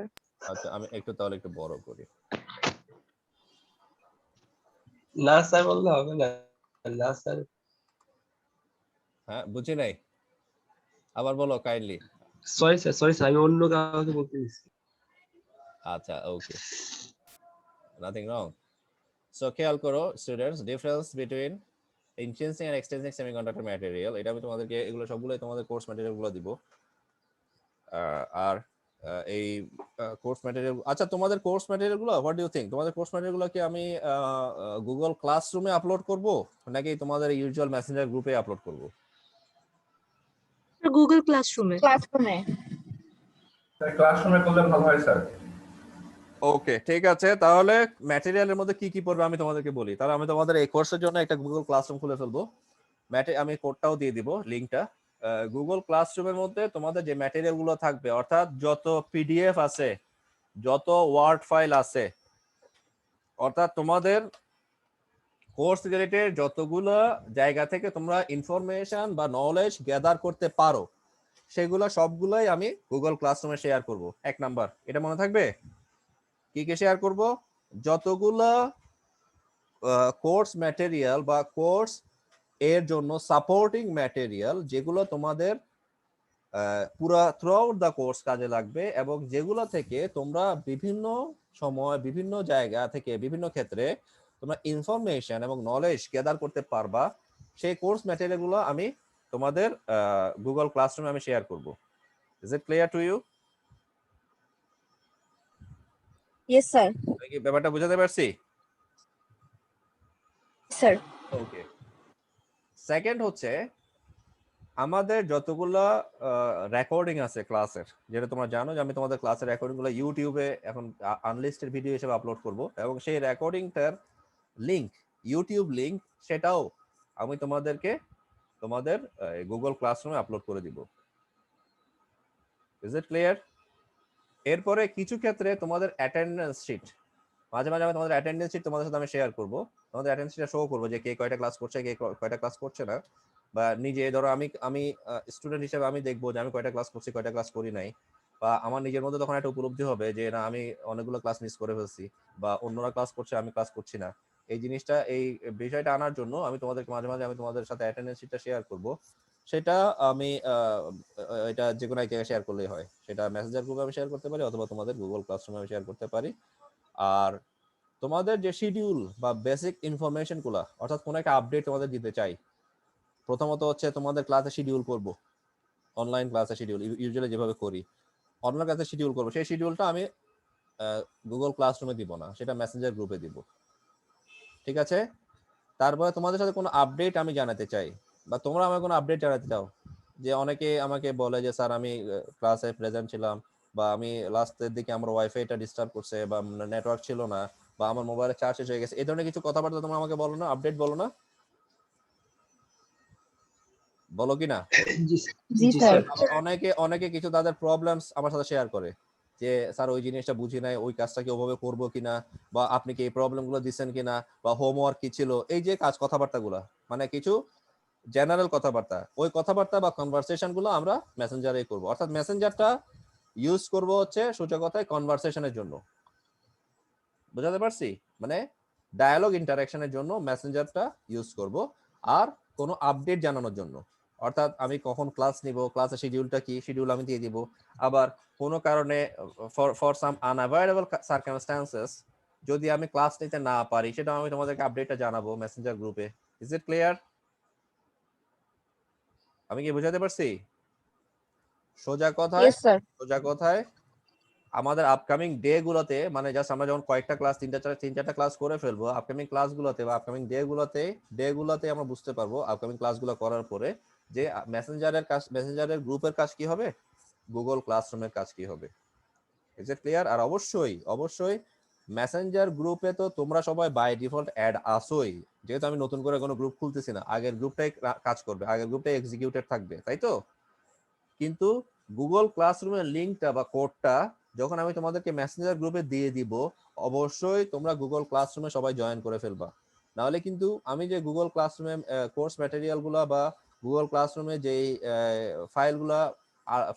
আচ্ছা, আমি তাহলে একটু বড় করি। না স্যার বললে হবে না। না স্যার। হ্যাঁ, বুঝি নাই, আবার বলো কাইন্ডলি। সরি স্যার, আমি অন্য কাউকে বলতে দিচ্ছি। আচ্ছা, ওকে, নাথিং রং। সো খেয়াল করো students, difference between intrinsic and extrinsic semiconductor material. এটা আমি তোমাদেরকে এগুলো সবগুলোই তোমাদের কোর্স ম্যাটেরিয়াল গুলো দিব। আর এই কোর্স ম্যাটেরিয়াল, আচ্ছা তোমাদের কোর্স ম্যাটেরিয়াল গুলো হোয়াট ডু ইউ থিংক? তোমাদের কোর্স ম্যাটেরিয়াল গুলো কি আমি গুগল ক্লাসরুমে আপলোড করব নাকি তোমাদের ইউজুয়াল মেসেঞ্জার গ্রুপে আপলোড করব? গুগল ক্লাসরুমে। স্যার ক্লাসরুমে করলে ভালো হয় স্যার। ওকে, ঠিক আছে, তাহলে ম্যাটেরিয়ালের মধ্যে কি কি পড়বে আমি তোমাদেরকে বলি। তাহলে আমি তোমাদের এই কোর্সের জন্য একটা গুগল ক্লাসরুম খুলে ফেলবো। আমি কোডটাও দিয়ে দিব, লিংকটা। গুগল ক্লাসরুমের মধ্যে তোমাদের যে ম্যাটেরিয়াল গুলো থাকবে, অর্থাৎ যত পিডিএফ আছে, যত ওয়ার্ড ফাইল আছে, অর্থাৎ তোমাদের কোর্স রিলেটেড যতগুলো জায়গা থেকে তোমরা ইনফরমেশন বা নলেজ গ্যাদার করতে পারো, সেগুলো সবগুলোই আমি গুগল ক্লাসরুমে শেয়ার করব। এক নাম্বার, এটা মনে থাকবে। কি কি শেয়ার করব? যতগুলো কোর্স ম্যাটেরিয়াল বা কোর্স এর জন্য সাপোর্টিং ম্যাটেরিয়াল, যেগুলো তোমাদের পুরা থ্রু আউট দ্য কোর্স কাজে লাগবে এবং যেগুলো থেকে তোমরা বিভিন্ন সময় বিভিন্ন জায়গা থেকে বিভিন্ন ক্ষেত্রে তোমরা ইনফরমেশন এবং নলেজ গ্যাদার করতে পারবা, সেই কোর্স ম্যাটেরিয়াল গুলো আমি তোমাদের গুগল ক্লাসরুমে আমি শেয়ার করব। Is it clear to you? Yes sir. কি ব্যাপারটা বুঝাতে পারছি? স্যার। ওকে। সেকেন্ড হচ্ছে, আমাদের যতগুলো রেকর্ডিং আছে ক্লাসের, যেটা তোমরা জানো যে আমি তোমাদের ক্লাসের রেকর্ডিং গুলো ইউটিউবে এখন আনলিস্টেড ভিডিও হিসেবে আপলোড করব, এবং সেই রেকর্ডিংটার লিংক, ইউটিউব লিংক, সেটাও আমি তোমাদেরকে তোমাদের গুগল ক্লাসরুমে আপলোড করে দিব। Is it clear? এরপরে কিছু ক্ষেত্রে তোমাদের অ্যাটেন্ডেন্স শিট, মাঝে মাঝে আমি তোমাদের অ্যাটেন্ডেন্স শিট তোমাদের সাথে আমি শেয়ার করব। তোমাদের অ্যাটেন্ডেন্স শিটটা শো করব যে কে কয়টা ক্লাস করছে, কে কয়টা ক্লাস করছে না। বা নিজে ধরো আমি স্টুডেন্ট হিসেবে আমি দেখবো যে আমি কয়টা ক্লাস করছি, কয়টা ক্লাস করি নাই। বা আমার নিজের মধ্যে তখন একটা উপলব্ধি হবে যে না, আমি অনেকগুলো ক্লাস মিস করে ফেলছি, বা অন্যরা ক্লাস করছে আমি ক্লাস করছি না। এই জিনিসটা, এই বিষয়টা আনার জন্য আমি তোমাদেরকে মাঝে মাঝে আমি তোমাদের সাথে অ্যাটেন্ডেন্স শিটটা শেয়ার করব। সেটা আমি এটা যে কোনো এক জায়গায় শেয়ার করলেই হয়। সেটা মেসেঞ্জার গ্রুপে আমি শেয়ার করতে পারি, অথবা তোমাদের গুগল ক্লাসরুমে আমি শেয়ার করতে পারি। আর তোমাদের যে শিডিউল বা বেসিক ইনফরমেশন গুলা, অর্থাৎ কোনো একটা আপডেট তোমাদের দিতে চাই, প্রথমত হচ্ছে তোমাদের ক্লাসে শিডিউল করব, অনলাইন ক্লাসে শিডিউল ইউজুয়ালি যেভাবে করি, অনলাইন ক্লাসে শিডিউল করব। সেই শিডিউলটা আমি গুগল ক্লাসরুমে দিব না, সেটা মেসেঞ্জার গ্রুপে দিব। ঠিক আছে? তারপরে তোমাদের সাথে কোনো আপডেট আমি জানাতে চাই, বা তোমরা আমাকে কোনো আপডেট জানাতে চাও, যে অনেকে আমাকে বলে যে স্যার আমি ক্লাসে প্রেজেন্ট ছিলাম, বা আমি লাস্টের দিকে আমার ওয়াইফাইটা ডিস্টার্ব করছে, বা নেটওয়ার্ক ছিল না, বা আমার মোবাইলে চার্জ শেষ হয়ে গেছে, এই ধরনের কিছু কথাবার্তা তোমরা আমাকে বলো না, আপডেট বলো না, বলো কি না? জি স্যার। অনেকে কিছু তাদের প্রবলেমস আমার সাথে শেয়ার করে, যে স্যার ওই জিনিসটা বুঝি নাই, ওই কাজটা কি ওভাবে করবো কিনা, বা আপনি কি এই প্রবলেম গুলো দিচ্ছেন কিনা, বা হোমওয়ার্ক কি ছিল, এই যে কথাবার্তা গুলা, মানে কিছু জেনারেল কথাবার্তা, ওই কথাবার্তা বা কনভারসেশন গুলো আমরা মেসেঞ্জারে করব। অর্থাৎ মেসেঞ্জারটা ইউজ করব হচ্ছে সোজা কথায় কনভারসেশনের জন্য। বুঝাতে পারছি? মানে ডায়ালগ ইন্টারঅ্যাকশনের জন্য মেসেঞ্জারটা ইউজ করব, আর কোনো আপডেট জানানোর জন্য, অর্থাৎ আমি কখন ক্লাস নিব, ক্লাসের শিডিউলটা কি, শিডিউল আমি দিয়ে দিব। আবার কোনো কারণে ফর সাম আনঅ্যাভয়েডেবল সার্কামস্ট্যান্সেস যদি আমি ক্লাস নিতে না পারি, সেটা আমি তোমাদেরকে আপডেটটা জানাবো মেসেঞ্জার গ্রুপে। Is it clear? আমি কি বুঝাতে পারছি? সোজা কথায় Yes, sir. আমাদের আপকামিং ডে গুলোতে, মানে জাস্ট আমরা যখন কয়েকটা ক্লাস তিন চারটা ক্লাস করে ফেলবো, আপকামিং ক্লাসগুলোতে বা আপকামিং ডে গুলোতে আমরা বুঝতে পারবো আপকামিং ক্লাসগুলো করার পরে যে মেসেঞ্জারের গ্রুপের কাজ কি হবে, গুগল ক্লাসরুমের কাজ কি হবে। Is it clear? আর অবশ্যই মেসেঞ্জার গ্রুপে তো তোমরা সবাই বাই ডিফল্ট অ্যাড আসোই, যেহেতু আমি নতুন করে কোনো গ্রুপ খুলতেছি না, আগের গ্রুপটাই কাজ করবে, আগের গ্রুপটাই এক্সিকিউটেড থাকবে, তাই তো? কিন্তু গুগল ক্লাসরুমের লিঙ্কটা বা কোডটা যখন আমি তোমাদেরকে মেসেঞ্জার গ্রুপে দিয়ে দিব, অবশ্যই তোমরা গুগল ক্লাসরুমে সবাই জয়েন করে ফেলবা। নাহলে কিন্তু আমি যে গুগল ক্লাসরুমে কোর্স ম্যাটেরিয়ালগুলো বা গুগল ক্লাসরুমে যেই ফাইলগুলা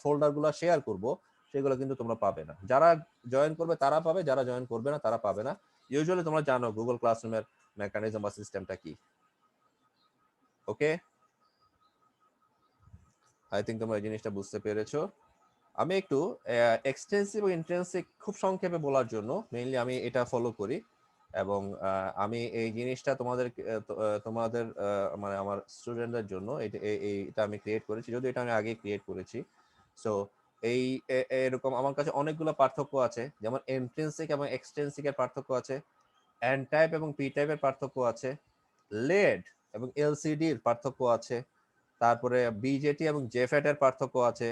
ফোল্ডারগুলো শেয়ার করব, সেগুলো কিন্তু তোমরা পাবে না। যারা জয়েন করবে তারা পাবে, যারা জয়েন করবে না তারা পাবে না। ইউজুয়ালি তোমরা জানো গুগল ক্লাসরুমের মেকানিজম বা সিস্টেমটা কি। ওকে, আই থিঙ্ক তোমরা এই জিনিসটা বুঝতে পেরেছো। আমি একটু এক্সটেন্সিভ ও ইন্টেন্সিভ খুব সংক্ষেপে বলার জন্য মেইনলি আমি এটা ফলো করি, এবং আমি এই জিনিসটা তোমাদের মানে আমার স্টুডেন্টদের জন্য এটা আমি ক্রিয়েট করেছি, যদিও এটা আমি আগে ক্রিয়েট করেছি। সো এরকম আমার কাছে অনেকগুলো পার্থক্য আছে, যেমন ইন্ট্রিনসিক এবং এক্সটেন্সিক এর পার্থক্য আছে, এন টাইপ এবং পি টাইপের পার্থক্য আছে, লেড এবং এলসিডি এর পার্থক্য আছে, তারপরে বিজেটি এবং জেফেট এর পার্থক্য আছে,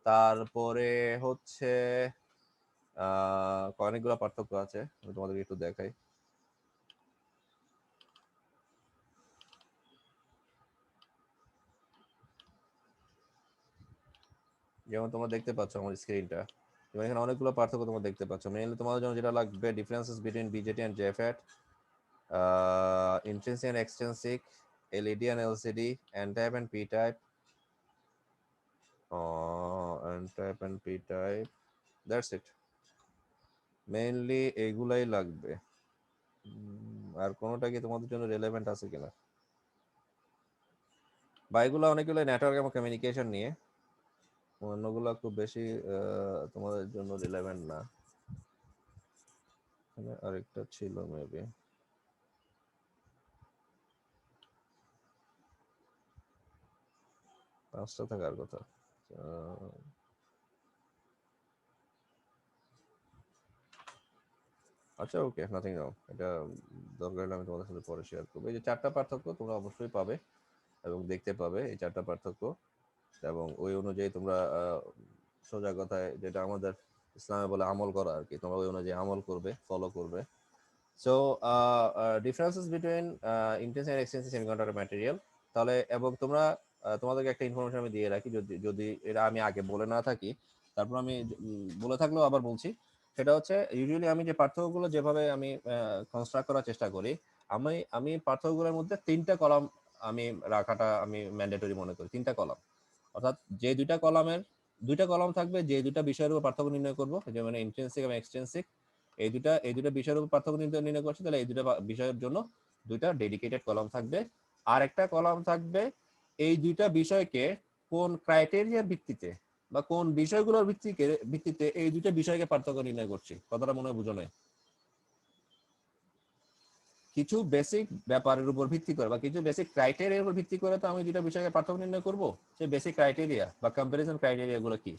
তারপরে হচ্ছে অনেকগুলো পার্থক্য আছে, আমি তোমাদেরকে একটু দেখাই। যেমন তোমরা দেখতে পাচ্ছ আমার স্ক্রিনটা, যেমন এখানে অনেকগুলো পার্থক্য তোমরা দেখতে পাচ্ছ। মেইনলি তোমাদের জন্য যেটা লাগবে, differences between BJT and JFET, intrinsic and extrinsic, LED and LCD, N type and P type, N type and P type, that's it. Mainly এগুলাই লাগবে। আর কোনোটা কি তোমাদের জন্য রিলেভেন্ট আছে কিনা, বা এগুলো অনেকগুলো নেটওয়ার্ক এবং কমিউনিকেশন নিয়ে, অন্যগুলো খুব বেশি তোমাদের জন্য রিলেভেন্ট না। আরেকটা ছিল মেবি, পাঁচটা থাকার কথা। আচ্ছা, ওকে, নাথিং রং। এটা দরকার হলে আমি তোমাদের সাথে পরে শেয়ার করবো। এই যে চারটা পার্থক্য তোমরা অবশ্যই পাবে এবং দেখতে পাবে, এই চারটা পার্থক্য, এবং ওই অনুযায়ী তোমরা সোজা কথায় যেটা আমাদের ইসলামে বলে আমল করা আর কি, তোমরা ওই অনুযায়ী আমল করবে, ফলো করবে। So differences between intensive and extensive semiconductor material. তাহলে এবং তোমরা তোমাদেরকে একটা ইনফরমেশন আমি দিয়ে রাখি, যদি এটা আমি আগে বলে না থাকি, তারপর আমি বলে থাকলেও আবার বলছি। সেটা হচ্ছে ইউজুয়ালি আমি যে পার্থক্যগুলো যেভাবে আমি কনস্ট্রাক্ট করার চেষ্টা করি, আমি পার্থক্যগুলোর মধ্যে 3টা কলাম আমি রাখাটা আমি ম্যান্ডেটরি মনে করি। 3টা কলাম, অর্থাৎ যে 2টা কলামের 2টা কলাম থাকবে, যে 2টা বিষয়ের উপর পার্থক্য নির্ণয় করবো, যেমন ইন্ট্রিনসিক এবং এক্সট্রিনসিক, এই দুটা বিষয়ের উপর পার্থক্য নির্ণয় করছি, তাহলে এই 2টা বিষয়ের জন্য 2টা ডেডিকেটেড কলাম থাকবে। আর একটা কলাম থাকবে এই 2টা বিষয়কে কোন ক্রাইটেরিয়ার ভিত্তিতে বা কোন বিষয়গুলোর ভিত্তিতে এই 2টা বিষয়কে পার্থক্য নির্ণয় করছি। কথাটা মনে হয় বুঝো নাই? কিছু বেসিক ব্যাপারের উপর ভিত্তি করে বা কিছু বেসিক ক্রাইটেরিয়ার উপর ভিত্তি করে তো আমি 2টা বিষয়কে পার্থক্য নির্ণয় করবো। সেই বেসিক ক্রাইটেরিয়া বা কম্পারিজন ক্রাইটেরিয়া গুলো কি